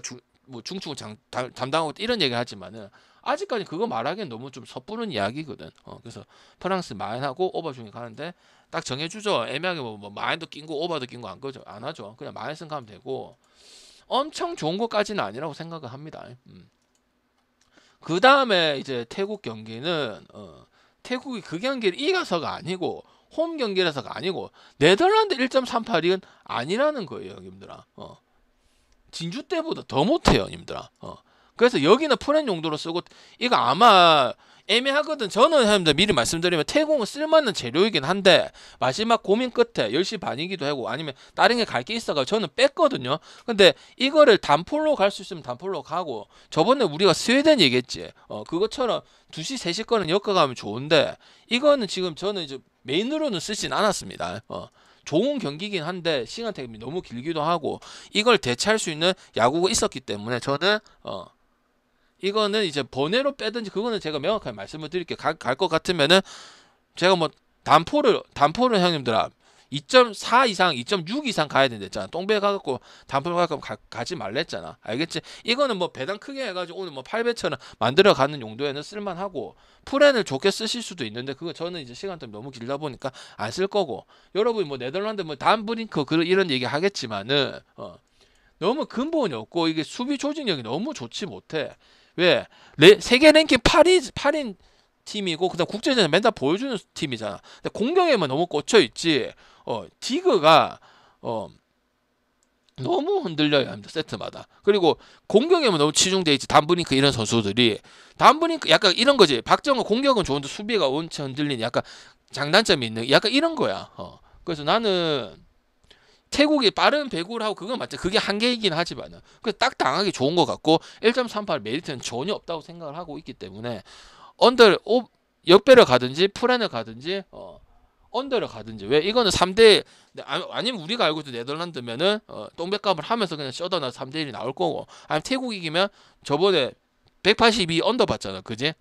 중축을 담당하고 있고 이런 얘기 하지만은 아직까지 그거 말하기엔 너무 좀 섣부른 이야기거든. 그래서 프랑스 마인하고 오버 중에 가는데 딱 정해주죠. 애매하게 뭐 마인도 낀고 오버도 낀고 안 하죠. 그냥 마인승 가면 되고 엄청 좋은 것까지는 아니라고 생각을 합니다. 그 다음에 이제 태국 경기는 태국이 그 경기를 이겨서가 아니고 홈 경기라서가 아니고 네덜란드 1.38은 아니라는 거예요, 님들아. 진주 때보다 더 못해요, 님들아. 그래서 여기는 프렌 용도로 쓰고 이거 아마 애매하거든. 저는 형님들 미리 말씀드리면 태국은 쓸만한 재료이긴 한데 마지막 고민 끝에 10시 반이기도 하고 아니면 다른 게 갈 게 있어가지고 저는 뺐거든요. 근데 이거를 단폴로 갈 수 있으면 단폴로 가고 저번에 우리가 스웨덴 얘기했지. 그것처럼 2시 3시 거는 엮어가면 좋은데 이거는 지금 저는 이제 메인으로는 쓰진 않았습니다. 좋은 경기긴 한데 시간 대비 너무 길기도 하고 이걸 대체할 수 있는 야구가 있었기 때문에 저는 이거는 이제 번외로 빼든지 그거는 제가 명확하게 말씀을 드릴게요. 갈 것 같으면은 제가 뭐 단포를 형님들아 2.4 이상 2.6 이상 가야 된댔잖아. 똥배 가갖고 단포를 가갖고 가지 말랬잖아. 알겠지? 이거는 뭐 배당 크게 해가지고 오늘 뭐 8배처럼 만들어 가는 용도에는 쓸만하고 프렌을 좋게 쓰실 수도 있는데 그거 저는 이제 시간 때문에 너무 길다 보니까 안 쓸 거고 여러분이 뭐 네덜란드 뭐 단브링크 이런 얘기 하겠지만은 너무 근본이 없고 이게 수비 조직력이 너무 좋지 못해. 왜? 세계 랭킹 8인 팀이고 그다음 국제전에 맨날 보여주는 팀이잖아. 근데 공격에만 너무 꽂혀 있지. 디그가 너무 흔들려야 합니다. 세트마다. 그리고 공격에만 너무 치중돼 있지. 단브링크 이런 선수들이 단브링크 약간 이런 거지. 박정호 공격은 좋은데 수비가 원체 흔들리는 약간 장단점이 있는 약간 이런 거야. 그래서 나는 태국이 빠른 배구를 하고 그건 맞죠. 그게 한계이긴 하지만은 그래서 딱 당하기 좋은 것 같고 1.38 메리트는 전혀 없다고 생각을 하고 있기 때문에 역배를 가든지 프렌을 가든지 언더를 가든지. 왜 이거는 3대 아니면 우리가 알고 있던 네덜란드면은 똥배값을 하면서 그냥 셔더나 3대1이 나올 거고, 아니면 태국 이기면 저번에 182 언더 봤잖아, 그지?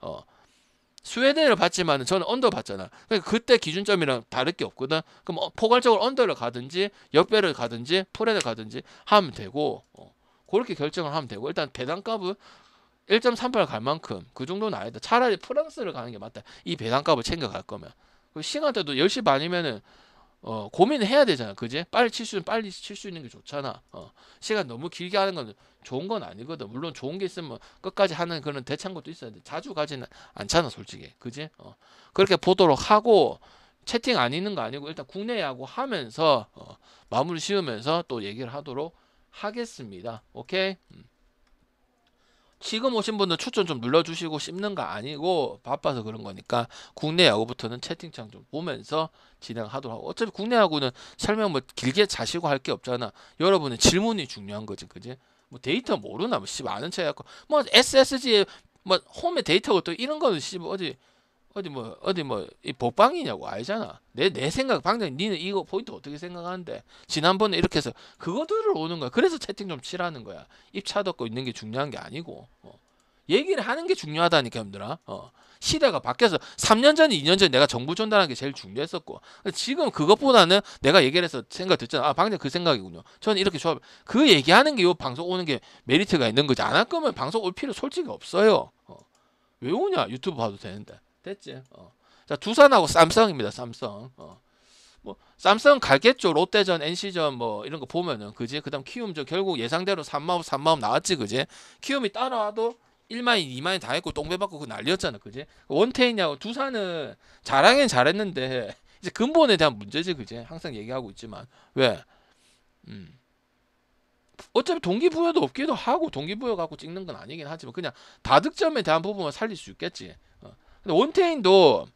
스웨덴을 봤지만은 저는 언더 봤잖아. 그러니까 그때 기준점이랑 다를 게 없거든. 그럼 포괄적으로 언더를 가든지 역배를 가든지 프레를 가든지 하면 되고, 그렇게 결정을 하면 되고, 일단 배당값은 1.38 갈 만큼 그 정도는 아니다. 차라리 프랑스를 가는 게 맞다. 이 배당값을 챙겨갈 거면. 시간대도 10시 반이면은 고민을 해야 되잖아, 그지? 빨리 칠 수 있는 게 좋잖아. 시간 너무 길게 하는 건 좋은 건 아니거든. 물론 좋은 게 있으면 끝까지 하는 그런 대창고도 있어야 돼. 자주 가지는 않잖아, 솔직히, 그지? 그렇게 보도록 하고, 채팅 안 있는 거 아니고 일단 국내 야구 하면서 마무리 지으면서 또 얘기를 하도록 하겠습니다. 오케이? 지금 오신 분들 추천 좀 눌러주시고 씹는 거 아니고 바빠서 그런 거니까 국내 야구부터는 채팅창 좀 보면서 진행하도록 하고, 어차피 국내 야구는 설명 뭐 길게 자시고 할 게 없잖아. 여러분의 질문이 중요한 거지, 그지? 뭐 데이터 모르나 뭐 씨 아는 체 갖고 뭐 SSG에 뭐 홈에 데이터가 또 이런 거는 씨 어디 뭐 이 복방이냐고 알잖아. 내 생각 방장 니는 이거 포인트 어떻게 생각하는데 지난번에 이렇게 해서 그거 들어오는 거야. 그래서 채팅 좀 치라는 거야. 입 차덮고 있는 게 중요한 게 아니고 얘기를 하는 게 중요하다니까, 형들아. 시대가 바뀌어서 3년 전, 2년 전 내가 정부 전달하는 게 제일 중요했었고, 지금 그것보다는 내가 얘기를 해서 생각 듣잖아. 아, 방금 그 생각이군요. 저는 이렇게 좋아. 그 얘기하는 게 요 방송 오는 게 메리트가 있는 거지. 안 할 거면 방송 올 필요 솔직히 없어요. 왜 오냐? 유튜브 봐도 되는데. 됐지? 자, 두산하고 삼성입니다. 삼성. 뭐 삼성 갈겠죠. 롯데전, NC전 뭐 이런 거 보면은, 그지? 그다음 키움전 결국 예상대로 3마업 나왔지, 그지? 키움이 따라와도 1마인, 2마인 다 했고 똥배 받고 그 난리였잖아, 그지? 원태인하고 두산은 잘하긴 잘했는데 이제 근본에 대한 문제지, 그지? 항상 얘기하고 있지만 왜? 어차피 동기부여도 없기도 하고 동기부여 갖고 찍는 건 아니긴 하지만 그냥 다득점에 대한 부분만 살릴 수 있겠지. 근데 원태인도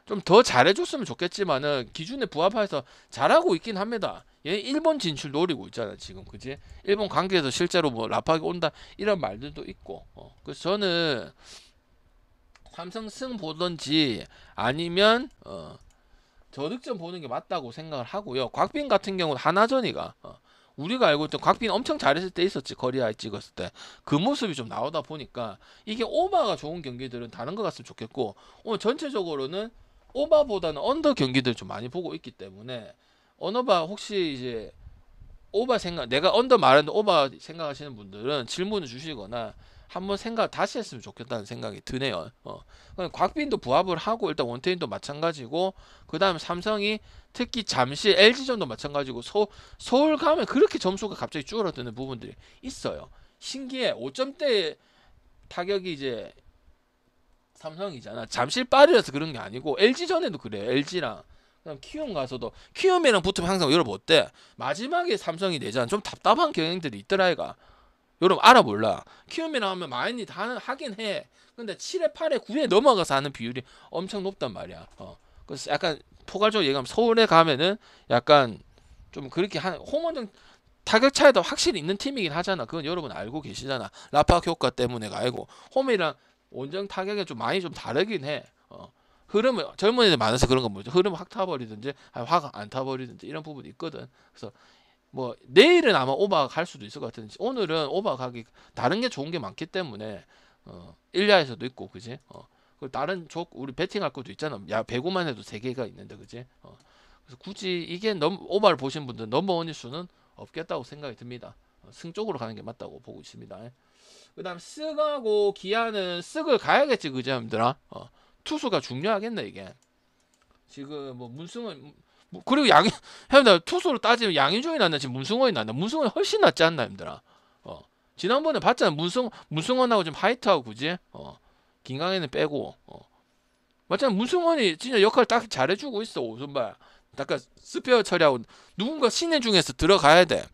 좀 더 잘해줬으면 좋겠지만은 기준에 부합해서 잘하고 있긴 합니다. 얘 일본 진출 노리고 있잖아 지금, 그지? 일본 관계에서 실제로 뭐 라팍이 온다 이런 말들도 있고. 그래서 저는 삼성 승 보던지 아니면 저득점 보는 게 맞다고 생각을 하고요. 곽빈 같은 경우는 하나전이가 우리가 알고 있던 곽빈 엄청 잘했을 때 있었지. 거리아이 찍었을 때 그 모습이 좀 나오다 보니까 이게 오바가 좋은 경기들은 다른 거 같으면 좋겠고, 오늘 전체적으로는 오바보다는 언더 경기들 좀 많이 보고 있기 때문에 언어바 혹시 이제 오바 생각, 내가 언더 말했는데 오바 생각하시는 분들은 질문을 주시거나 한번 생각 다시 했으면 좋겠다는 생각이 드네요. 곽빈도 부합을 하고 일단 원태인도 마찬가지고, 그 다음에 삼성이 특히 잠실 LG전도 마찬가지고 서울 가면 그렇게 점수가 갑자기 줄어드는 부분들이 있어요. 신기해. 5점대 타격이 이제 삼성이잖아. 잠실 빠르라서 그런 게 아니고 LG전에도 그래요. LG랑 그다음 키움 가서도 키움이랑 붙으면 항상 여러분 어때? 마지막에 삼성이 내잖아. 좀 답답한 경향들이 있더라 이가. 여러분 알아 몰라. 키움이랑 하면 많이 다 하긴 해. 근데 7회 8회 9회 넘어가서 하는 비율이 엄청 높단 말이야. 그래서 약간 포괄적으로 얘기하면 서울에 가면은 약간 좀 그렇게 한 홈런등 타격 차이도 확실히 있는 팀이긴 하잖아. 그건 여러분 알고 계시잖아. 라팍 효과 때문에가 아니고 홈이랑 원정 타격이 좀 많이 좀 다르긴 해. 흐름을 젊은 애들 많아서 그런 건 뭐죠? 흐름을 확 타버리든지 확 안 타버리든지 이런 부분이 있거든. 그래서 뭐 내일은 아마 오버가 갈 수도 있을 것 같은데 오늘은 오버가 가기 다른 게 좋은 게 많기 때문에 1야에서도 있고, 그지? 그 다른 우리 배팅할 것도 있잖아. 야 배구만 해도 3개가 있는데, 그지? 그래서 굳이 이게 오버를 보신 분들 넘버원일 수는 없겠다고 생각이 듭니다. 승 쪽으로 가는 게 맞다고 보고 있습니다. 그 다음 쓱하고 기아는 쓱을 가야겠지, 그지, 형들아? 투수가 중요하겠네 이게. 지금 뭐 문승원 그리고 형들 투수로 따지면 양의종이 낫나 지금 문승원이 낫나? 문승원이 훨씬 낫지 않나, 형들아? 지난번에 봤잖아. 문승원하고 지금 하이트하고, 그지? 김강현은 빼고 맞잖아. 문승원이 진짜 역할 딱 잘해주고 있어. 오선발 약간 스페어 처리하고 누군가 신인 중에서 들어가야 돼.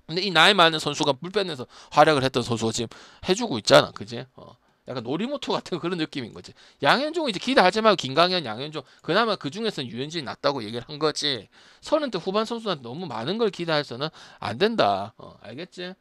근데 이 나이 많은 선수가 불펜에서 활약을 했던 선수가 지금 해주고 있잖아, 그지? 약간 놀이모토 같은 그런 느낌인 거지. 양현종은 이제 기대하지 말고 김강현, 양현종 그나마 그 중에서는 유현진이 낫다고 얘기를 한 거지. 30대 후반 선수한테 너무 많은 걸 기대해서는 안 된다. 알겠지?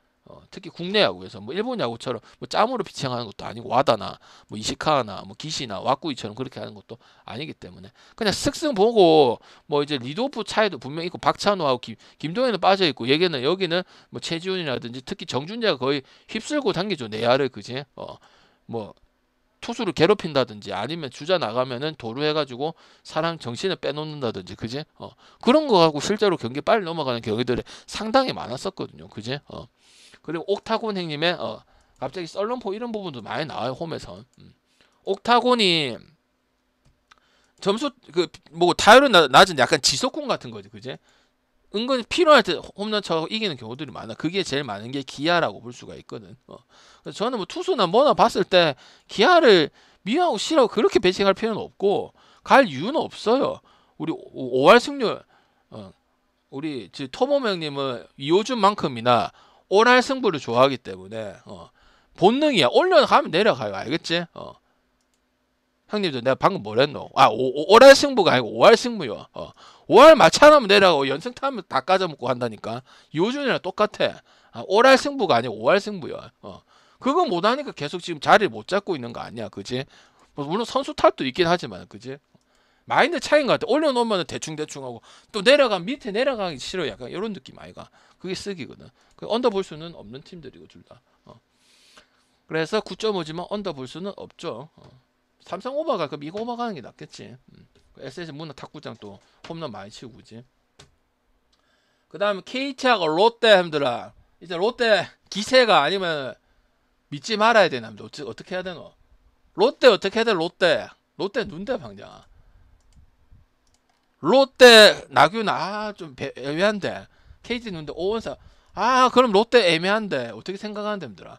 특히 국내 야구에서 뭐 일본 야구처럼 뭐 짬으로 피칭하는 것도 아니고 와다나 뭐 이시카나 뭐 기시나 와꾸이처럼 그렇게 하는 것도 아니기 때문에 그냥 쓱쓱 보고 뭐 이제 리드오프 차이도 분명히 있고 박찬호하고 김동현은 빠져 있고 여기는 뭐 최지훈이라든지 특히 정준재가 거의 휩쓸고 당기죠 내야를 그지 뭐 투수를 괴롭힌다든지 아니면 주자 나가면은 도루해가지고 사람 정신을 빼놓는다든지 그지 그런 거 갖고 실제로 경기 빨리 넘어가는 경기들이 상당히 많았었거든요 그지 그리고 옥타곤 형님의 갑자기 썰렁포 이런 부분도 많이 나와요 홈에서 옥타곤이 점수 그 뭐 타율은 낮은 약간 지속공 같은 거지 그지 은근히 필요할 때 홈런 쳐서 이기는 경우들이 많아. 그게 제일 많은 게 기아라고 볼 수가 있거든. 그래서 저는 뭐 투수나 뭐나 봤을 때 기아를 미워하고 싫어하고 그렇게 배팅할 필요는 없고 갈 이유는 없어요. 우리 5할 승률 우리 토모모 형님은 이호준만큼이나 5할 승부를 좋아하기 때문에 본능이야. 올라가면 내려가요. 알겠지? 형님들 내가 방금 뭐랬노? 5할 승부가 아니고 5할 승부요. 5할 마찬하면 내려가고 연승 타면 다 까져먹고 한다니까. 이호준이랑 똑같아. 5할 승부가 아니고 5할 승부야. 그거 못하니까 계속 지금 자리를 못 잡고 있는 거 아니야. 그지? 물론 선수 탓도 있긴 하지만 그지? 마인드 차이인 것 같아. 올려놓으면 대충대충 하고 또 내려가면 밑에 내려가기 싫어. 약간 이런 느낌 아이가. 그게 쓰기거든. 언더 볼 수는 없는 팀들이고 둘 다. 그래서 9.5지만 언더 볼 수는 없죠. 삼성 오버가 그럼 이거 오버가는 게 낫겠지. SS 문화 탁구장 또 홈런 많이 치고 그지. 그 다음에 KT하고 롯데 힘들어. 이제 롯데 기세가 아니면 믿지 말아야 되나? 어떻게 해야 되노? 롯데 어떻게 해야 돼? 롯데 눈대 방장. 롯데 나균 좀 애매한데. KT 눈대 오원사 그럼 롯데 애매한데 어떻게 생각하는데 힘들어.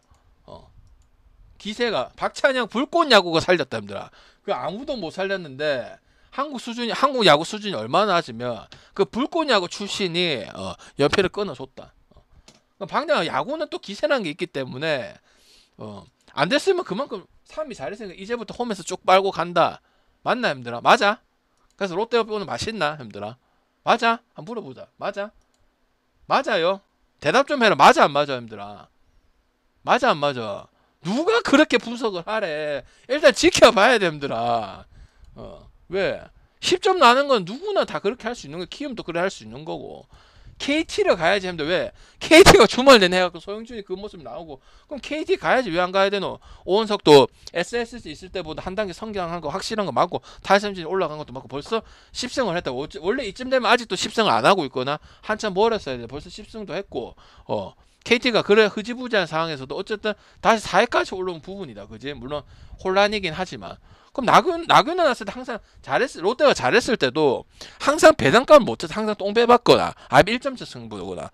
기세가 박찬영 불꽃 야구가 살렸다 힘들어. 그 아무도 못 살렸는데 한국 야구 수준이 얼마나 낮으면 그 불꽃 야구 출신이 연패를 끊어줬다. 방장 야구는 또 기세라는 게 있기 때문에 안 됐으면 그만큼 3위 잘했으니까 이제부터 홈에서 쭉 빨고 간다. 맞나 힘들어? 맞아? 그래서 롯데 오늘 맛있나 힘들어? 맞아? 한번 물어보자. 맞아? 맞아요? 대답 좀 해라. 맞아 안 맞아 힘들어? 맞아 안 맞아? 누가 그렇게 분석을 하래. 일단 지켜봐야 됩니다. 왜? 10점 나는 건 누구나 다 그렇게 할 수 있는 거. 키움도 그래 할 수 있는 거고. KT를 가야지 했는데 왜? KT가 주말 내내 해갖고 소영준이 그 모습 나오고 그럼 KT 가야지 왜 안 가야 되노? 오원석도 SSG 있을 때보다 한 단계 성장한 거 확실한 거 맞고 탈삼진 올라간 것도 맞고 벌써 10승을 했다. 원래 이쯤 되면 아직도 10승을 안 하고 있거나 한참 멀었어야 돼. 벌써 10승도 했고 KT가 그래 흐지부지한 상황에서도 어쨌든 다시 4회까지 올라온 부분이다. 그지? 물론 혼란이긴 하지만 그럼 나균은 났을 때 항상 롯데가 잘했을 때도 항상 배당감을 못 쳐서 항상 똥 빼봤거나 1점차 승부거나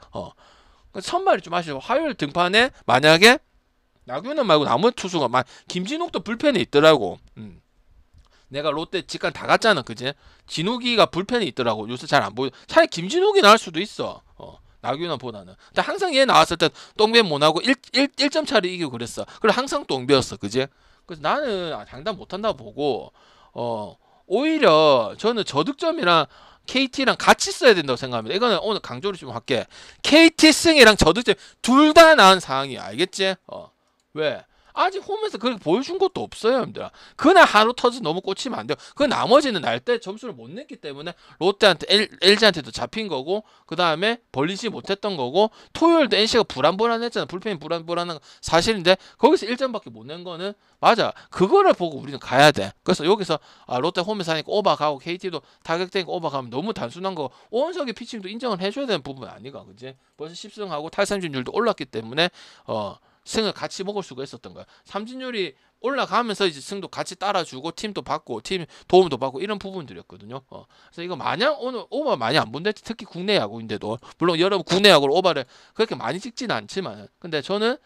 선발이 좀 아쉬워. 화요일 등판에 만약에 나균은 말고 나머지 투수가 김진욱도 불펜에 있더라고. 내가 롯데 직관 다 갔잖아. 그지? 진욱이가 불펜에 있더라고. 요새 잘 안 보여. 차라리 김진욱이 나을 수도 있어. 나균보다는. 근데 항상 얘 나왔을 때 똥배 못하고 1점 차를 이기고 그랬어. 그래 항상 똥배였어. 그지? 그래서 나는 장담 못한다고 보고 오히려 저는 저득점이랑 KT랑 같이 써야 된다고 생각합니다. 이거는 오늘 강조를 좀 할게. KT 승이랑 저득점 둘 다 나은 상황이야. 알겠지? 왜? 아직 홈에서 그렇게 보여준 것도 없어요, 여러분들. 그날 하루 터져 너무 꽂히면 안 돼요. 그 나머지는 날 때 점수를 못 냈기 때문에 롯데한테 LG한테도 잡힌 거고 그 다음에 벌리지 못했던 거고 토요일도 NC가 불안불안했잖아. 불펜이 불안불안한 사실인데 거기서 1점밖에 못 낸 거는 맞아. 그거를 보고 우리는 가야 돼. 그래서 여기서 롯데 홈에서 하니까 오버가고 KT도 타격되니까 오버가면 너무 단순한 거. 오원석의 피칭도 인정을 해줘야 되는 부분 아니가, 그지? 벌써 10승하고 탈삼진율도 올랐기 때문에 승을 같이 먹을 수가 있었던 거야. 삼진율이 올라가면서 이제 승도 같이 따라주고 팀도 받고 팀 도움도 받고 이런 부분들이었거든요. 그래서 이거 마냥 오늘 오버 많이 안 본데 특히 국내 야구인데도 물론 여러분 국내 야구로 오버를 그렇게 많이 찍지는 않지만 근데 저는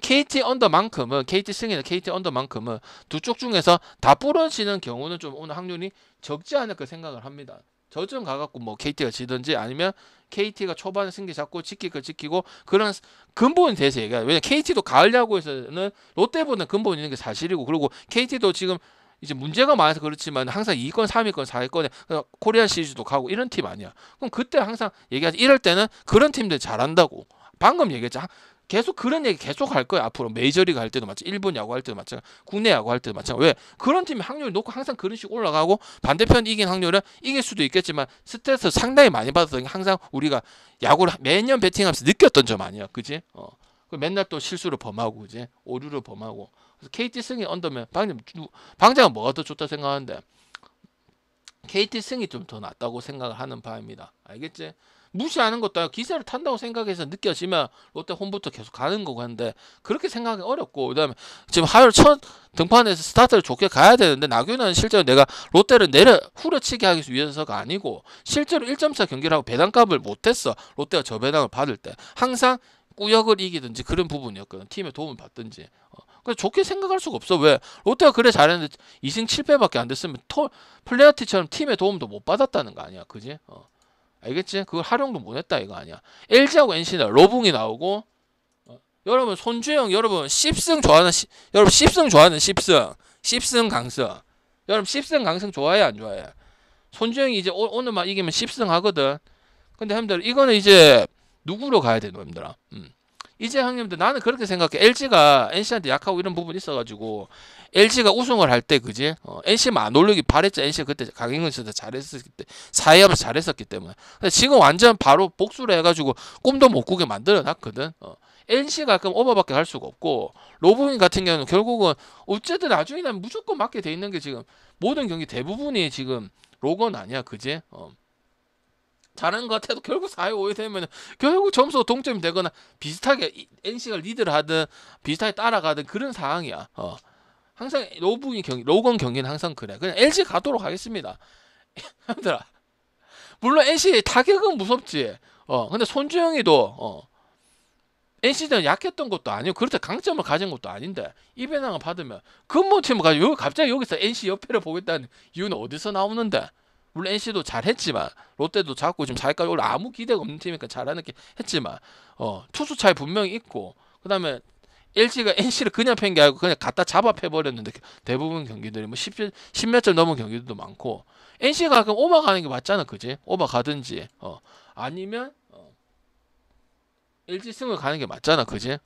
KT 언더만큼은 KT 승이나 KT 언더만큼은 두 쪽 중에서 다 부러지는 경우는 좀 오늘 확률이 적지 않을까 생각을 합니다. 저점 가갖고 뭐 KT가 지든지 아니면 KT가 초반에 승기 잡고 지킬 거 지키고 그런 근본에 대해서 얘기해요. 왜냐면 KT도 가을 야구에서는 롯데보다는 근본 있는 게 사실이고 그리고 KT도 지금 이제 문제가 많아서 그렇지만 항상 2권, 3위권, 4위권에 코리안 시리즈도 가고 이런 팀 아니야. 그럼 그때 항상 얘기하지. 이럴 때는 그런 팀들 잘한다고. 방금 얘기했죠. 계속 그런 얘기 계속 할 거야. 앞으로 메이저리그 할 때도 마찬가지, 일본 야구 할 때도 마찬가지, 국내 야구 할 때도 마찬가지. 왜? 그런 팀이 확률을 놓고 항상 그런 식으로 올라가고 반대편 이긴 확률은 이길 수도 있겠지만 스트레스 상당히 많이 받았던 게 항상 우리가 야구를 매년 배팅하면서 느꼈던 점 아니야. 그지? 맨날 또 실수를 범하고 그지? 오류를 범하고. 그래서 KT 승이 언더면 방장은 뭐가 더 좋다 생각하는데 KT 승이 좀 더 낫다고 생각을 하는 바입니다. 알겠지? 무시하는 것도 아니고 기세를 탄다고 생각해서 느껴지면 롯데 홈부터 계속 가는 거고 한데 그렇게 생각하기 어렵고 그다음에 지금 하열 첫 등판에서 스타트를 좋게 가야 되는데 나균은 실제로 내가 롯데를 후려치기 하기 위해서가 아니고 실제로 1점차 경기를 하고 배당값을 못했어. 롯데가 저 배당을 받을 때 항상 꾸역을 이기든지 그런 부분이었거든. 팀에 도움을 받든지. 그래서 좋게 생각할 수가 없어. 왜? 롯데가 그래 잘했는데 2승 7패밖에 안 됐으면 플레이어티처럼 팀의 도움도 못 받았다는 거 아니야. 그지? 알겠지? 그걸 활용도 못했다 이거 아니야. LG하고 NC는 로붕이 나오고 여러분 손주영 여러분 10승 좋아하는 10승 강승 여러분 10승 강승 좋아해 안 좋아해? 손주영이 이제 오늘만 이기면 10승 하거든. 근데 형님들 이거는 이제 누구로 가야 되노 형님들아? 이제 형님들 나는 그렇게 생각해. LG가 NC한테 약하고 이런 부분이 있어가지고 LG가 우승을 할 때 그지? NC만 안 올리기 바랬죠. NC가 그때 강행근 있을 때 잘했었기 때 4위하면서 잘했었기 때문에. 근데 지금 완전 바로 복수를 해가지고 꿈도 못 꾸게 만들어놨거든. NC가 그럼 오버밖에 할 수가 없고 로브인 같은 경우는 결국은 어쨌든 나중에 는 무조건 맞게 돼 있는 게 지금 모든 경기 대부분이 지금 로건 아니야 그지? 잘하는 것 같아도 결국 4위 5위 되면 결국 점수가 동점이 되거나 비슷하게 NC가 리드를 하든 비슷하게 따라가든 그런 상황이야. 항상 로건 경기는 항상 그래. 그냥 LG 가도록 하겠습니다. 형들아. 물론 NC 타격은 무섭지. 근데 손주영이도 NC는 약했던 것도 아니고 그렇다 강점을 가진 것도 아닌데 이 배당을 받으면 근본팀을 가지고 갑자기 여기서 NC 옆에를 보겠다는 이유는 어디서 나오는데? 물론 NC도 잘했지만 롯데도 자꾸 지금 4위까지 올라 아무 기대가 없는 팀이니까 잘하는 게 했지만 투수 차이 분명히 있고 그다음에 LG가 NC를 그냥 팬 게 아니고 그냥 갖다 잡아 패버렸는데 대부분 경기들이 뭐 10몇 점 넘은 경기들도 많고 NC가 가끔 오버 가는 게 맞잖아 그지? 오버 가든지 아니면 LG 승을 가는 게 맞잖아 그지?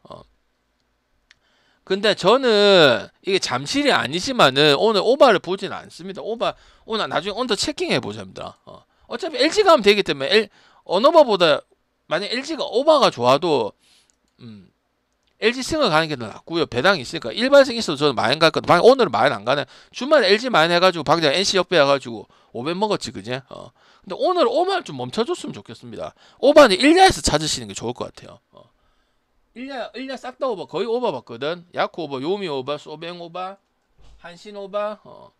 근데 저는 이게 잠실이 아니지만은 오늘 오바를 보진 않습니다. 오늘 나중에 언더 체킹해 보자입니다. 어차피 LG가 하면 되기 때문에 언오버보다 만약 LG가 오바가 좋아도 LG 승을 가는 게 더 낫고요. 배당이 있으니까 일반승 있어도 저는 마인 갈 거다. 오늘은 마인 안 가네. 주말에 LG 마인 해가지고 방장 NC 역배 해가지고 500 먹었지 그지? 근데 오늘 오바를 좀 멈춰줬으면 좋겠습니다. 오바는 1야에서 찾으시는 게 좋을 것 같아요. 1야 싹 다 오버 거의 오버 봤거든. 야쿠 오버, 요미 오버, 소뱅 오버, 한신 오버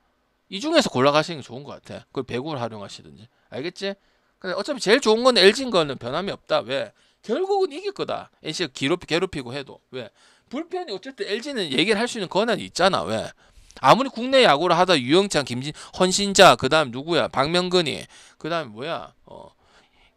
이 중에서 골라가시는 게 좋은 것 같아. 그걸 배구를 활용하시든지 알겠지? 근데 어차피 제일 좋은 건 LG인 거는 변함이 없다. 왜? 결국은 이길 거다. NC가 괴롭히고 해도 왜? 불펜이 어쨌든 LG는 얘기를 할 수 있는 권한이 있잖아. 왜? 아무리 국내 야구를 하다 유영찬, 헌신자, 그 다음 누구야? 박명근이, 그 다음에 뭐야?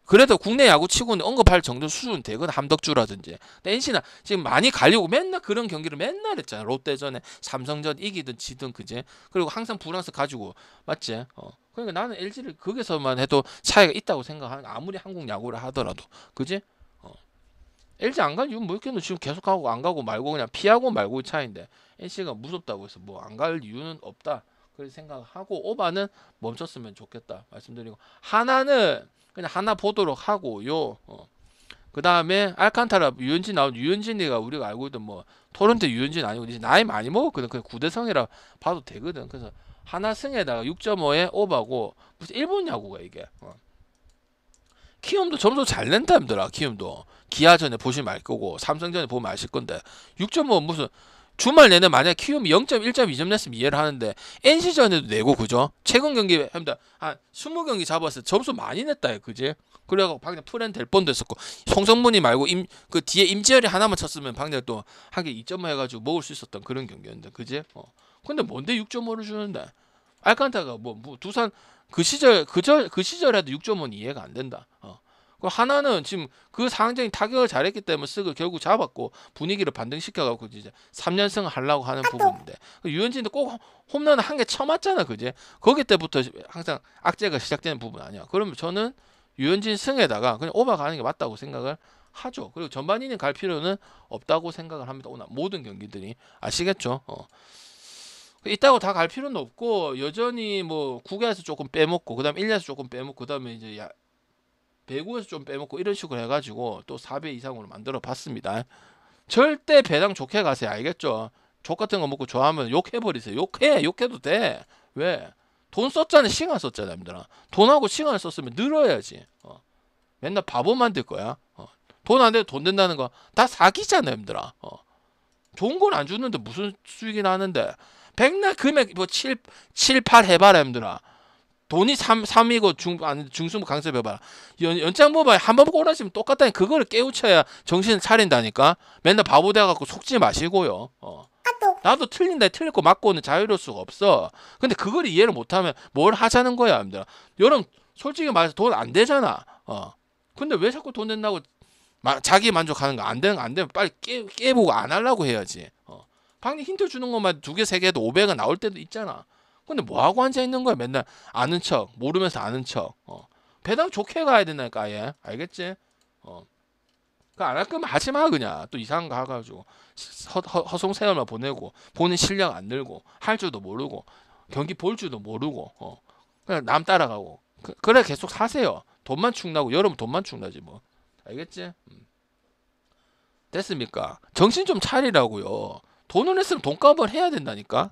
그래도 국내 야구 치고는 언급할 정도 수준 되거든. 함덕주라든지. 근데 NC는 지금 많이 갈리고 맨날 그런 경기를 맨날 했잖아. 롯데전에 삼성전 이기든 지든 그제. 그리고 항상 불안스 가지고 맞지? 그러니까 나는 LG를 거기서만 해도 차이가 있다고 생각하는. 아무리 한국 야구를 하더라도 그지? LG 안 갈 이유는 뭐였겠노? 지금 계속 가고 안 가고 말고 그냥 피하고 말고의 차이인데 NC가 무섭다고 해서 뭐 안 갈 이유는 없다. 그렇게 생각하고 오바는 멈췄으면 좋겠다 말씀드리고 하나는 그냥 하나 보도록 하고요. 그 다음에 알칸타라 유현진 나온 유현진이가 우리가 알고 있던 뭐 토론토 유현진 아니고 이제 나이 많이 먹었거든. 그냥 구대성이라 봐도 되거든. 그래서 하나 승에다가 6.5에 오바고 무슨 일본 야구가 이게. 키움도 점수 잘 낸다 힘들어. 키움도 기아전에 보시면 알 거고 삼성전에 보면 아실 건데 6.5 무슨 주말 내내 만약 키움이 0.1.2점 냈으면 이해를 하는데 NC전에도 내고 그죠? 최근 경기 합니다. 한 20경기 잡았을 때 점수 많이 냈다 그지? 그래갖고 방금 풀엔 될 뻔도 했었고 송성문이 말고 그 뒤에 임지열이 하나만 쳤으면 방금 또 한 개 2.5 해가지고 먹을 수 있었던 그런 경기였는데 그지? 근데 뭔데 6.5를 주는데 알칸타가 뭐 두산 그 시절에도 6.5는 이해가 안 된다. 그 하나는 지금 그 상황적인 타격을 잘했기 때문에 쓱을 결국 잡았고 분위기를 반등시켜갖고 이제 3연승을 하려고 하는 부분인데 유현진도 꼭 홈런을 한 개 쳐맞잖아 그제? 거기 때부터 항상 악재가 시작되는 부분 아니야. 그러면 저는 유현진 승에다가 그냥 오버 가는 게 맞다고 생각을 하죠. 그리고 전반인이 갈 필요는 없다고 생각을 합니다. 오늘 모든 경기들이 아시겠죠? 있다고 다 갈 필요는 없고 여전히 뭐 국야에서 조금 빼먹고 그다음 1야에서 조금 빼먹고 그다음에 이제 배구에서 좀 빼먹고 이런 식으로 해가지고 또 4배 이상으로 만들어 봤습니다. 절대 배당 좋게 가세요. 알겠죠? 족 같은 거 먹고 좋아하면 욕해버리세요. 욕해도 돼. 왜? 돈 썼잖아. 시간 썼잖아, 님들아. 돈하고 시간을 썼으면 늘어야지. 맨날 바보 만들 거야. 돈 안 돼도 돈 된다는 거 다 사기잖아, 님들아. 좋은 건 안 주는데 무슨 수익이 나는데. 백날 금액 뭐 7, 8 해봐라, 님들아. 돈이 3이고 중승부 강습 해봐라. 연장 모바일 한번 꼬라지면 똑같다니 그거를 깨우쳐야 정신을 차린다니까. 맨날 바보 돼갖고 속지 마시고요. 나도 틀린다 틀릴 거 맞고는 자유로울 수가 없어. 근데 그걸 이해를 못하면 뭘 하자는 거야, 여러분들. 여러분 솔직히 말해서 돈 안 되잖아. 근데 왜 자꾸 돈 된다고 자기 만족하는 거 안 되면 빨리 깨보고 안 하려고 해야지. 방금 힌트 주는 것만 2개 3개 해도 500원 나올 때도 있잖아. 근데 뭐 하고 앉아 있는 거야? 맨날 아는 척 모르면서 아는 척. 배당 좋게 가야 된다니까. 아예 알겠지? 안 할 거면 하지 마. 그냥 또 이상한 거 해가지고 허송세월만 보내고 본인 실력 안 늘고 할 줄도 모르고 경기 볼 줄도 모르고 그냥 남 따라가고 그래 계속 사세요. 돈만 축나고 여러분 돈만 축나지 뭐. 알겠지? 됐습니까? 정신 좀 차리라고요. 돈을 했으면 돈값을 해야 된다니까.